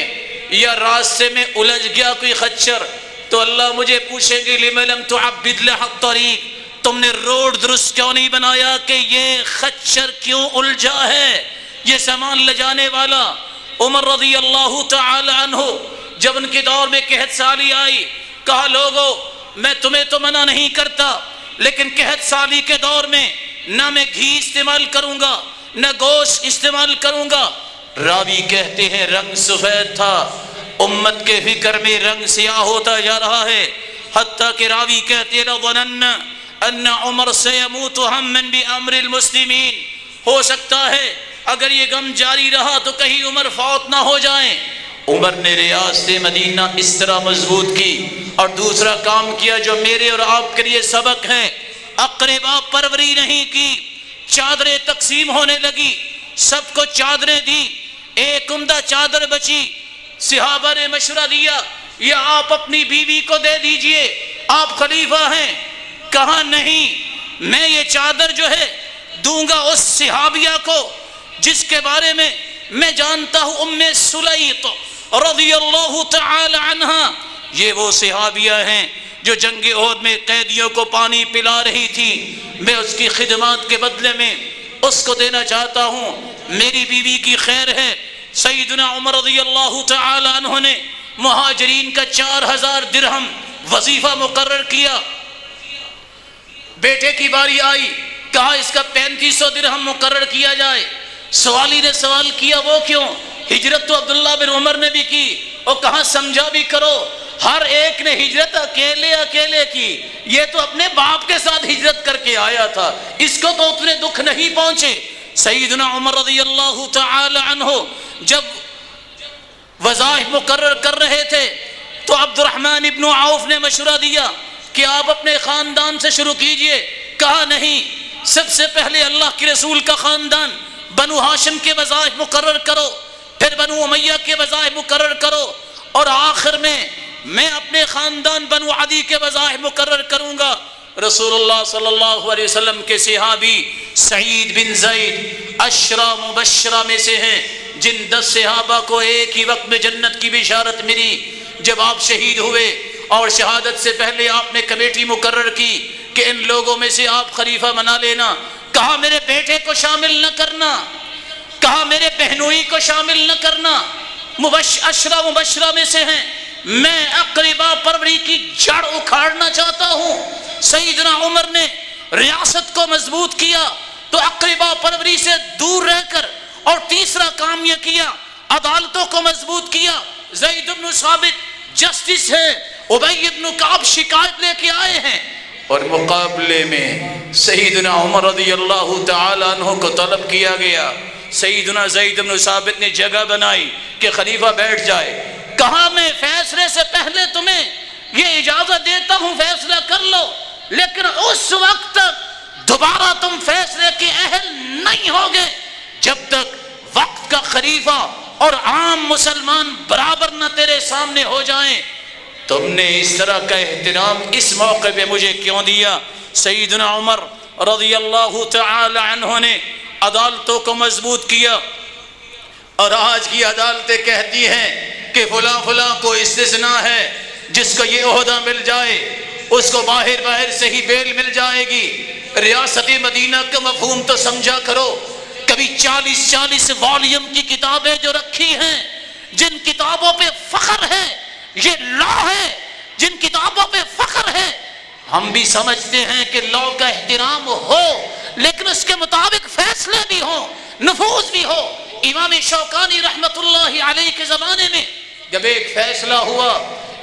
یا راستے میں الجھ گیا کوئی خچر تو اللہ مجھے پوچھیں گے لم لم تعبد لها الطریق، تم نے روڈ درست کیوں نہیں بنایا کہ یہ خچر کیوں الجھا ہے، یہ سامان لے جانے والا. عمر رضی اللہ تعالی عنہ جب ان کے دور میں قحط سالی آئی کہا لوگو میں تمہیں تو منع نہیں کرتا لیکن قحط سالی کے دور میں نہ میں گھی استعمال کروں گا نہ گوشت استعمال کروں گا. راوی کہتے ہیں رنگ سفید تھا، امت کے فکر میں رنگ سیاہ ہوتا جا رہا ہے، حتیٰ کہ راوی کہتے ہیں لَظَنَنَّ ان عمر سیموت ہما بامر المسلمین، ہو سکتا ہے اگر یہ غم جاری رہا تو کہیں عمر فوت نہ ہو جائیں. عمر نے ریاست مدینہ اس طرح مضبوط کی اور دوسرا کام کیا جو میرے اور آپ کے لیے سبق ہے، اقربا پروری نہیں کی. چادریں تقسیم ہونے لگی، سب کو چادریں دی، ایک عمدہ چادر بچی. صحابہ نے مشورہ دیا یا آپ اپنی بیوی کو دے دیجئے، آپ خلیفہ ہیں. کہا نہیں، میں یہ چادر جو ہے دوں گا اس صحابیہ کو جس کے بارے میں میں جانتا ہوں، ام سلیط رضی اللہ تعالی عنہ. یہ وہ صحابیہ ہیں جو جنگ احد میں قیدیوں کو پانی پلا رہی تھی، میں اس کی خدمات کے بدلے میں اس کو دینا چاہتا ہوں، میری بیوی کی خیر ہے. سیدنا عمر رضی اللہ تعالی عنہ نے مہاجرین کا 4000 درہم وظیفہ مقرر کیا. بیٹے کی باری آئی، کہا اس کا 3500 درہم مقرر کیا جائے. سوالی نے سوال کیا وہ کیوں؟ ہجرت تو عبداللہ بن عمر نے بھی کی، اور کہاں سمجھا بھی کرو، ہر ایک نے ہجرت اکیلے کی، یہ تو اپنے باپ کے ساتھ ہجرت کر کے آیا تھا، اس کو تو اتنے دکھ نہیں پہنچے. سیدنا عمر رضی اللہ تعالی عنہ جب وظائف مقرر کر رہے تھے تو عبد الرحمن ابن عوف نے مشورہ دیا کہ آپ اپنے خاندان سے شروع کیجئے. کہا نہیں، سب سے پہلے اللہ کے رسول کا خاندان بنو ہاشم کے وظائف مقرر کرو، پھر بنو امیہ کے وظائف مقرر کرو، اور آخر میں اپنے خاندان بنو عدی کے وظائف مقرر کروں گا. رسول اللہ صلی اللہ علیہ وسلم کے صحابی سعید بن زید عشرہ مبشرہ میں سے ہیں جن 10 صحابہ کو ایک ہی وقت میں جنت کی بشارت ملی. جب آپ شہید ہوئے اور شہادت سے پہلے آپ نے کمیٹی مقرر کی کہ ان لوگوں میں سے آپ خلیفہ بنا لینا. کہا میرے بیٹے کو شامل نہ کرنا، کہا میرے بہنوئی کو شامل نہ کرنا، عشرہ مبشرہ میں سے ہیں، میں اقربا پروری کی جڑ اکھاڑنا چاہتا ہوں. سیدنا عمر نے ریاست کو مضبوط کیا تو اقربا پروری سے دور رہ کر، اور تیسرا کام یہ کیا عدالتوں کو مضبوط کیا. زید بن ثابت جسٹس ہے، ابی بن کعب شکایت لے کے آئے ہیں، اور مقابلے میں سیدنا عمر رضی اللہ تعالی عنہ کو طلب کیا گیا. سیدنا زید بن ثابت نے جگہ بنائی کہ خلیفہ بیٹھ جائے. کہا میں فیصلے سے پہلے تمہیں یہ اجازت دیتا ہوں فیصلہ کر لو، لیکن اس وقت تک دوبارہ تم فیصلے کے اہل نہیں ہوگے جب تک وقت کا خلیفہ اور عام مسلمان برابر نہ تیرے سامنے ہو جائیں. تم نے اس طرح کا احترام اس موقع پہ مجھے کیوں دیا؟ سیدنا عمر رضی اللہ تعالی عنہ نے عدالتوں کو مضبوط کیا، اور آج کی عدالتیں کہتی ہیں کہ فلاں کو استثناء ہے، جس کو یہ عہدہ مل جائے اس کو باہر سے ہی بیل مل جائے گی. ریاست مدینہ کا مفہوم تو سمجھا کرو. کبھی 40 والیوم کی کتابیں جو رکھی ہیں، جن کتابوں پہ فخر ہے، یہ لا ہے، جن کتابوں پہ فخر ہے، ہم بھی سمجھتے ہیں کہ لا کا احترام ہو، لیکن اس کے مطابق فیصلے بھی ہوں، نفوذ بھی ہو۔ امام شوکانی رحمت اللہ علیہ کے زمانے میں جب ایک فیصلہ ہوا،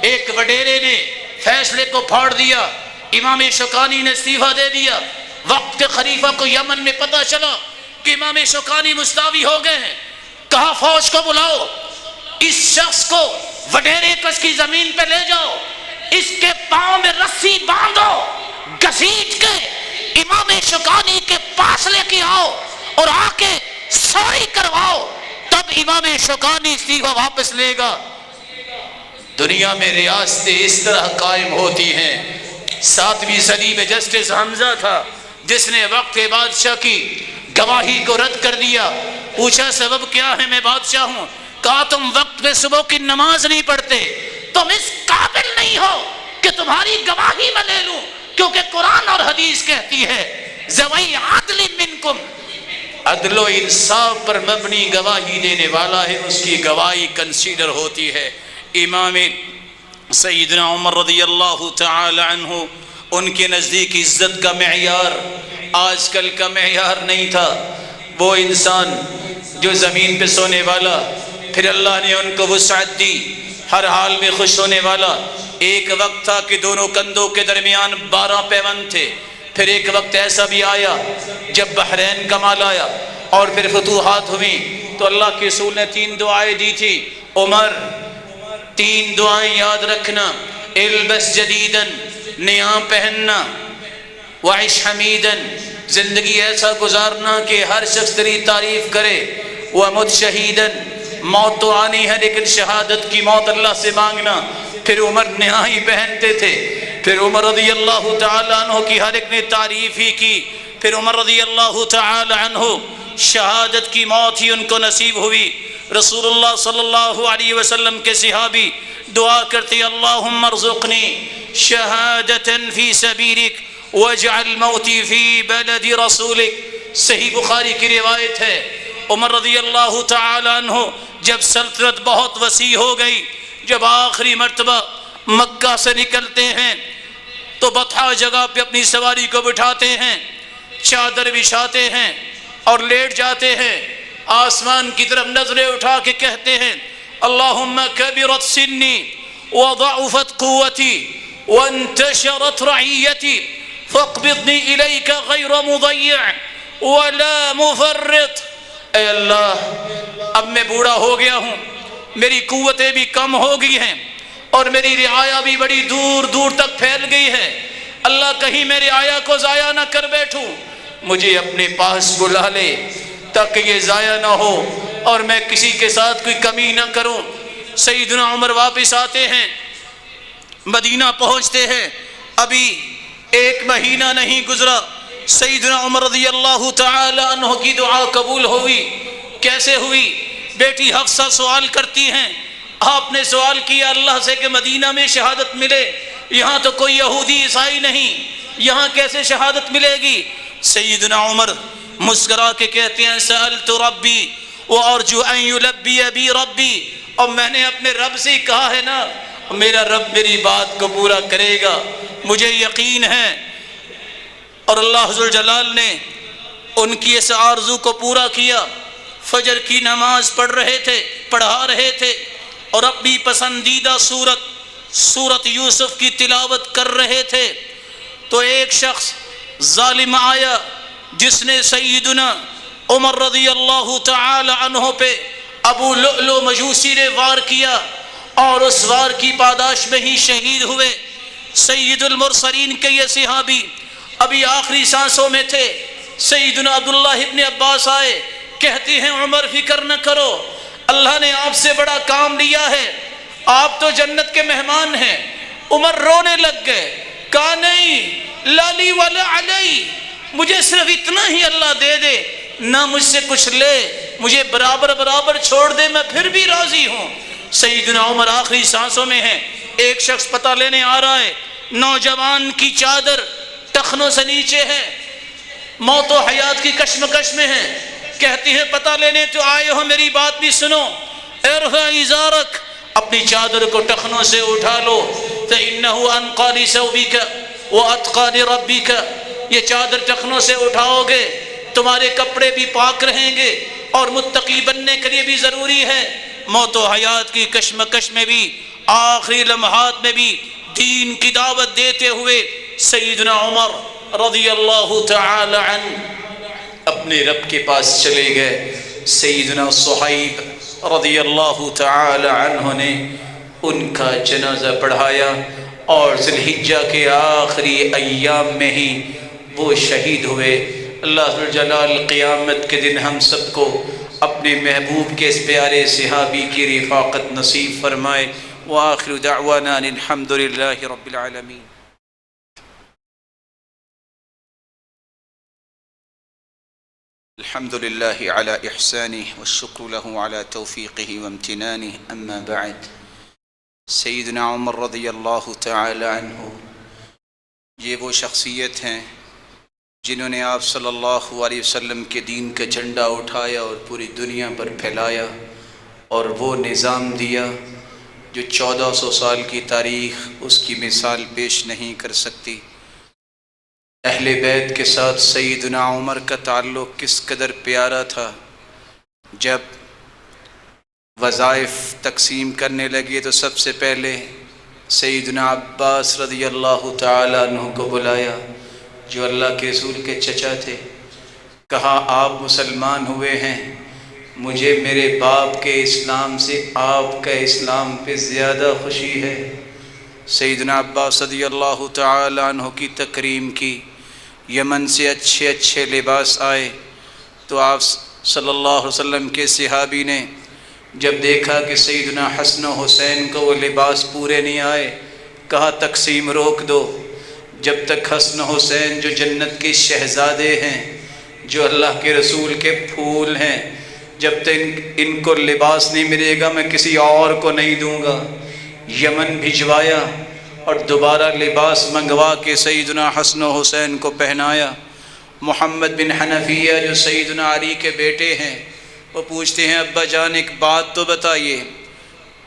ایک وڈیرے نے فیصلے کو پھاڑ دیا، امام شوکانی نے استعفیٰ دے دیا۔ وقت کے خلیفہ کو یمن میں پتہ چلا کہ امام شوکانی مستعفی ہو گئے ہیں، کہا فوج کو بلاؤ، اس شخص کو وڈیرے کس کی زمین پہ لے جاؤ، اس کے پاؤں میں رسی باندھو، گھسیٹ کے امام شوکانی کے پاس لے کے آؤ اور آ کے سوری کرواؤ، تب امام شوکانی استعفیٰ واپس لے گا۔ دنیا میں ریاستیں اس طرح قائم ہوتی ہیں۔ 7ویں صدی میں جسٹس حمزہ تھا جس نے وقت بادشاہ کی گواہی کو رد کر دیا۔ پوچھا سبب کیا ہے؟ میں بادشاہ ہوں۔ کہا تم وقت پہ صبح کی نماز نہیں پڑھتے، تم اس قابل نہیں ہو کہ تمہاری گواہی میں لے لوں، کیونکہ قرآن اور حدیث کہتی ہے ذوی عدل منکم، عدل و انصاف پر مبنی گواہی دینے والا ہے، اس کی گواہی کنسیڈر ہوتی ہے۔ امام سیدنا عمر رضی اللہ تعالی عنہ، ان کے نزدیک عزت کا معیار آج کل کا معیار نہیں تھا۔ وہ انسان جو زمین پہ سونے والا، پھر اللہ نے ان کو وسعت دی، ہر حال میں خوش ہونے والا۔ ایک وقت تھا کہ دونوں کندھوں کے درمیان 12 پیوند تھے، پھر ایک وقت ایسا بھی آیا جب بحرین کا مال آیا اور پھر فتوحات ہوئی تو اللہ کے رسول نے 3 دعائیں دی تھی۔ عمر 3 دعائیں یاد رکھنا، البس جدیدن، نیا پہننا، وعش حمیدن، زندگی ایسا گزارنا کہ ہر شخص تیری تعریف کرے، ومت شہیدن، موت تو آنی ہے لیکن شہادت کی موت اللہ سے مانگنا۔ پھر عمر نہائی پہنتے تھے، پھر عمر رضی اللہ تعالی عنہ کی ہر ایک نے تعریف ہی کی، پھر عمر رضی اللہ تعالی عنہ شہادت کی موت ہی ان کو نصیب ہوئی۔ رسول اللہ صلی اللہ علیہ وسلم کے صحابی دعا کرتے اللہم ارزقنی شہادتا فی سبیلک واجعل موتی فی بلد رسولک۔ صحیح بخاری کی روایت ہے، عمر رضی اللہ تعالی عنہ جب سلطنت بہت وسیع ہو گئی، جب آخری مرتبہ مکہ سے نکلتے ہیں تو بطحا جگہ پہ اپنی سواری کو بٹھاتے ہیں، چادر بچھاتے ہیں اور لیٹ جاتے ہیں، آسمان کی طرف نظریں اٹھا کے کہتے ہیں اللہم کبرت سنی وضعفت قوتی وانتشرت رعیتی فاقبضنی الیک غیر مضیع ولا مفرط۔ اے اللہ اب میں بوڑھا ہو گیا ہوں، میری قوتیں بھی کم ہو گئی ہیں اور میری رعایا بھی بڑی دور دور تک پھیل گئی ہے، اللہ کہیں میرے رعایا کو ضائع نہ کر بیٹھوں، مجھے اپنے پاس بلا لے تاکہ یہ ضائع نہ ہو اور میں کسی کے ساتھ کوئی کمی نہ کروں۔ سیدنا عمر واپس آتے ہیں، مدینہ پہنچتے ہیں، ابھی 1 مہینہ نہیں گزرا، سیدنا عمر رضی اللہ تعالی عنہ کی دعا قبول ہوئی۔ کیسے ہوئی؟ بیٹی حفصہ سوال کرتی ہیں، آپ نے سوال کیا اللہ سے کہ مدینہ میں شہادت ملے، یہاں تو کوئی یہودی عیسائی نہیں، یہاں کیسے شہادت ملے گی؟ سیدنا عمر مسکرا کے کہتے ہیں سألت ربی وارجو ان یلبی بی ربی، اور میں نے اپنے رب سے کہا ہے نا میرا رب میری بات کو پورا کرے گا، مجھے یقین ہے۔ اور اللہ ذوالجلال نے ان کی اس آرزو کو پورا کیا۔ فجر کی نماز پڑھا رہے تھے اور اپنی پسندیدہ سورت یوسف کی تلاوت کر رہے تھے تو ایک شخص ظالم آیا جس نے سیدنا عمر رضی اللہ تعالی عنہ پہ ابو لؤلؤ مجوسی نے وار کیا اور اس وار کی پاداش میں ہی شہید ہوئے۔ سید المرسلین کے یہ صحابی ابھی آخری سانسوں میں تھے، سیدنا عبداللہ ابن عباس آئے، کہتے ہیں عمر فکر نہ کرو، اللہ نے آپ سے بڑا کام لیا ہے، آپ تو جنت کے مہمان ہیں۔ عمر رونے لگ گئے، کہا نہیں لالی ولا علی، مجھے صرف اتنا ہی اللہ دے دے، نہ مجھ سے کچھ لے، مجھے برابر برابر چھوڑ دے، میں پھر بھی راضی ہوں۔ سیدنا عمر آخری سانسوں میں ہیں، ایک شخص پتہ لینے آ رہا ہے، نوجوان کی چادر ٹخنوں سے نیچے ہے، موت و حیات کی کشمکش میں ہے، کہتے ہیں پتہ لینے تو آئے ہو، میری بات بھی سنو، ارفع ازارک، اپنی چادر کو ٹخنوں سے اٹھا لو، فإنہ انقی لثوبک واتقی لربک، یہ چادر ٹخنوں سے اٹھاؤ گے تمہارے کپڑے بھی پاک رہیں گے، اور متقی بننے کے لیے بھی ضروری ہے موت و حیات کی کشمکش میں بھی، آخری لمحات میں بھی دین کی دعوت دیتے ہوئے سیدنا عمر رضی اللہ تعالی عنہ اپنے رب کے پاس چلے گئے۔ سیدنا صہیب رضی اللہ تعالی عنہ نے ان کا جنازہ پڑھایا، اور ذی الحجہ کے آخری ایام میں ہی وہ شہید ہوئے۔ اللہ ذوالجلال قیامت کے دن ہم سب کو اپنے محبوب کے اس پیارے صحابی کی رفاقت نصیب فرمائے۔ وآخر دعوانا الحمد للہ رب العالمین۔ الحمد للہ علی احسانہ والشکر له علی توفیقہ وامتنانہ، اما بعد۔ سیدنا عمر رضی اللہ تعالی عنہ یہ وہ شخصیت ہیں جنہوں نے آپ صلی اللہ علیہ وسلم کے دین کا جھنڈا اٹھایا اور پوری دنیا پر پھیلایا، اور وہ نظام دیا جو 1400 سال کی تاریخ اس کی مثال پیش نہیں کر سکتی۔ اہل بیت کے ساتھ سیدنا عمر کا تعلق کس قدر پیارا تھا، جب وظائف تقسیم کرنے لگے تو سب سے پہلے سیدنا عباس رضی اللہ تعالی عنہ کو بلایا، جو اللہ کے رسول کے چچا تھے۔ کہا آپ مسلمان ہوئے ہیں، مجھے میرے باپ کے اسلام سے آپ کا اسلام پہ زیادہ خوشی ہے۔ سیدنا عباس رضی اللہ تعالی عنہ کی تکریم کی، یمن سے اچھے اچھے لباس آئے، تو آپ صلی اللہ علیہ وسلم کے صحابی نے جب دیکھا کہ سیدنا حسن و حسین کو وہ لباس پورے نہیں آئے، کہا تقسیم روک دو، جب تک حسن و حسین جو جنت کے شہزادے ہیں، جو اللہ کے رسول کے پھول ہیں، جب تک ان کو لباس نہیں ملے گا میں کسی اور کو نہیں دوں گا۔ یمن بھجوایا اور دوبارہ لباس منگوا کے سیدنا حسن و حسین کو پہنایا۔ محمد بن حنفیہ جو سیدنا علی کے بیٹے ہیں، وہ پوچھتے ہیں ابا جان ایک بات تو بتائیے،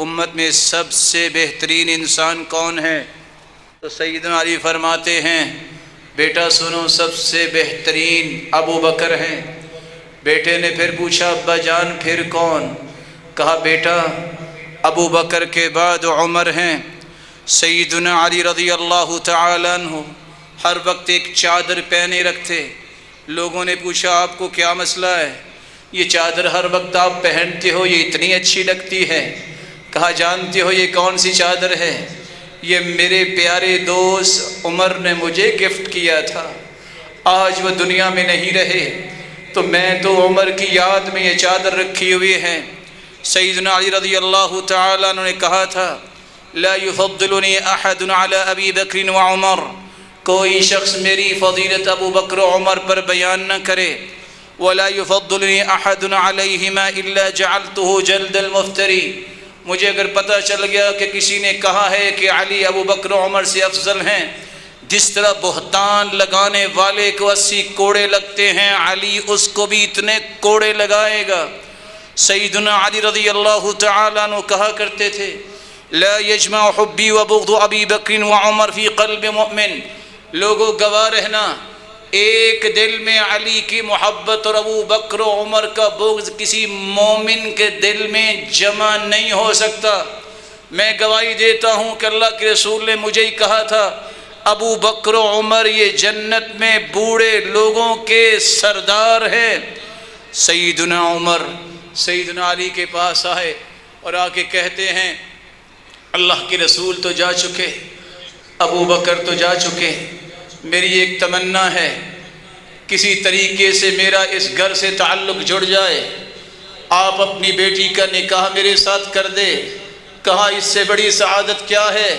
امت میں سب سے بہترین انسان کون ہے؟ تو سیدنا علی فرماتے ہیں بیٹا سنو، سب سے بہترین ابو بکر ہیں۔ بیٹے نے پھر پوچھا ابا جان پھر کون؟ کہا بیٹا ابو بکر کے بعد عمر ہیں۔ سیدنا علی رضی اللہ تعالی عنہ ہر وقت ایک چادر پہنے رکھتے۔ لوگوں نے پوچھا آپ کو کیا مسئلہ ہے؟ یہ چادر ہر وقت آپ پہنتے ہو، یہ اتنی اچھی لگتی ہے۔ کہا جانتے ہو یہ کون سی چادر ہے؟ یہ میرے پیارے دوست عمر نے مجھے گفٹ کیا تھا، آج وہ دنیا میں نہیں رہے تو میں تو عمر کی یاد میں یہ چادر رکھی ہوئی ہے۔ سیدنا علی رضی اللہ تعالیٰ عنہ نے کہا تھا لا يفضلني احد على ابی بکر وعمر، کوئی شخص میری فضیلت ابو بکر و عمر پر بیان نہ کرے۔ ولا يفضلني احد عليهما الا جعلته جلد المفتری، مجھے اگر پتہ چل گیا کہ کسی نے کہا ہے کہ علی ابو بکر و عمر سے افضل ہیں، جس طرح بہتان لگانے والے کو 80 کوڑے لگتے ہیں، علی اس کو بھی اتنے کوڑے لگائے گا۔ سیدنا علی رضی اللہ تعالیٰ عنہ کہا کرتے تھے لا يجمع حبی وبغض ابی بکر وعمر فی قلب مؤمن، لوگوں گواہ رہنا ایک دل میں علی کی محبت اور ابو بکر و عمر کا بغض کسی مومن کے دل میں جمع نہیں ہو سکتا۔ میں گواہی دیتا ہوں کہ اللہ کے رسول نے مجھے ہی کہا تھا ابو بکر و عمر یہ جنت میں بوڑھے لوگوں کے سردار ہیں۔ سیدنا عمر سیدنا علی کے پاس آئے اور آ کے کہتے ہیں اللہ کے رسول تو جا چکے، ابو بکر تو جا چکے، میری ایک تمنا ہے کسی طریقے سے میرا اس گھر سے تعلق جڑ جائے، آپ اپنی بیٹی کا نکاح میرے ساتھ کر دے۔ کہا اس سے بڑی سعادت کیا ہے؟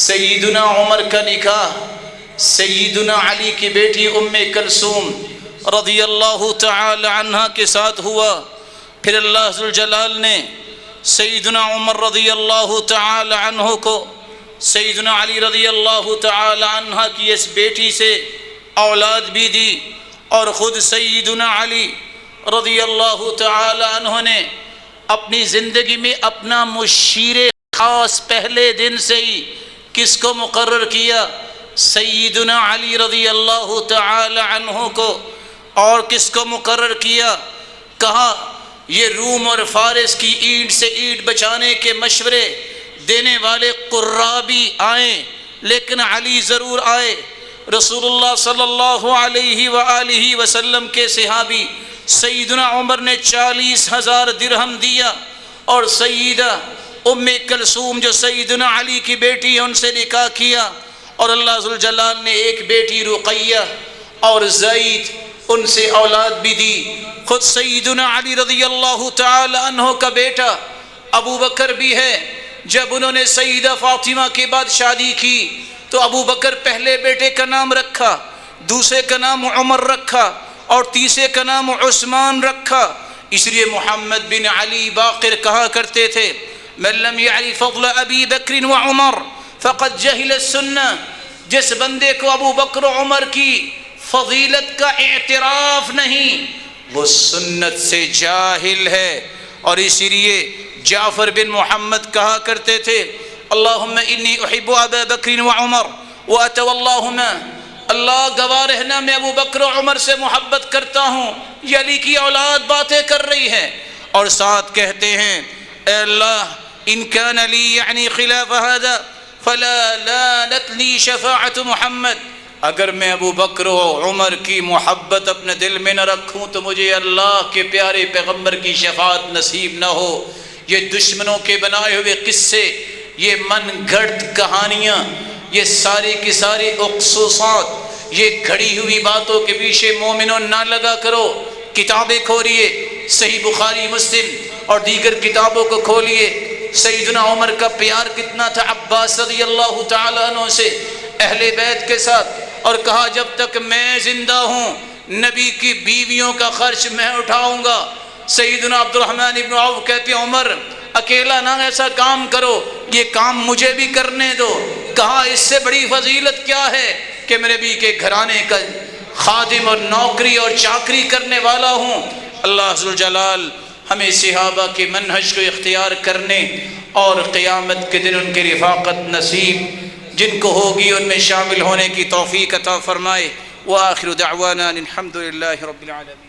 سیدنا عمر کا نکاح سیدنا علی کی بیٹی ام کلثوم رضی اللہ تعالی عنہ کے ساتھ ہوا۔ پھر اللہ ذوالجلال نے سیدنا عمر رضی اللہ تعالی عنہ کو سیدنا علی رضی اللہ تعالی عنہ کی اس بیٹی سے اولاد بھی دی، اور خود سیدنا علی رضی اللہ تعالی عنہ نے اپنی زندگی میں اپنا مشیر خاص پہلے دن سے ہی کس کو مقرر کیا؟ سیدنا علی رضی اللہ تعالی عنہ کو۔ اور کس کو مقرر کیا؟ کہا یہ روم اور فارس کی اینٹ سے اینٹ بچانے کے مشورے دینے والے قراء بھی آئیں لیکن علی ضرور آئے۔ رسول اللہ صلی اللہ علیہ وآلہ وسلم کے صحابی سیدنا عمر نے 40,000 درہم دیا، اور سیدہ ام کلثوم جو سیدنا علی کی بیٹی ہے ان سے نکاح کیا، اور اللہ ذوالجلال نے ایک بیٹی رقیہ اور زید ان سے اولاد بھی دی۔ خود سیدنا علی رضی اللہ تعالی عنہ کا بیٹا ابو بکر بھی ہے۔ جب انہوں نے سیدہ فاطمہ کے بعد شادی کی تو ابو بکر پہلے بیٹے کا نام رکھا، دوسرے کا نام عمر رکھا، اور تیسرے کا نام عثمان رکھا۔ اس لیے محمد بن علی باقر کہا کرتے تھے من لم يعرف فضل ابی بکر وعمر فقد جہل السنہ، جس بندے کو ابو بکر و عمر کی فضیلت کا اعتراف نہیں وہ سنت سے جاہل ہے۔ اور اسی لیے جعفر بن محمد کہا کرتے تھے اللہم انی احب ابا بکر وعمر واتولاہما، اللہ گواہ رہنا میں ابو بکر و عمر سے محبت کرتا ہوں، یہ علی کی اولاد باتیں کر رہی ہے۔ اور ساتھ کہتے ہیں اے اللہ ان کان لی یعنی خلاف هذا فلا لانت لی شفاعت محمد، اگر میں ابو بکر و عمر کی محبت اپنے دل میں نہ رکھوں تو مجھے اللہ کے پیارے پیغمبر کی شفاعت نصیب نہ ہو۔ یہ دشمنوں کے بنائے ہوئے قصے، یہ من گھڑت کہانیاں، یہ ساری کی ساری اقصوصات، یہ گھڑی ہوئی باتوں کے پیچھے مومنوں نہ لگا کرو۔ کتابیں کھولیے، صحیح بخاری مسلم اور دیگر کتابوں کو کھولیے۔ سیدنا عمر کا پیار کتنا تھا عباس رضی اللہ تعالیٰ عنہ سے، اہل بیت کے ساتھ، اور کہا جب تک میں زندہ ہوں نبی کی بیویوں کا خرچ میں اٹھاؤں گا۔ سیدنا عبد الرحمن ابن عوف کہتے ہیں عمر اکیلا نہ ایسا کام کرو، یہ کام مجھے بھی کرنے دو۔ کہا اس سے بڑی فضیلت کیا ہے کہ میں نبی کے گھرانے کا خادم اور نوکری اور چاکری کرنے والا ہوں۔ اللہ ذوالجلال ہمیں صحابہ کے منہج کو اختیار کرنے اور قیامت کے دن ان کی رفاقت نصیب جن کو ہوگی ان میں شامل ہونے کی توفیق عطا فرمائے۔ وآخر دعوانا الحمد للہ رب العالمین۔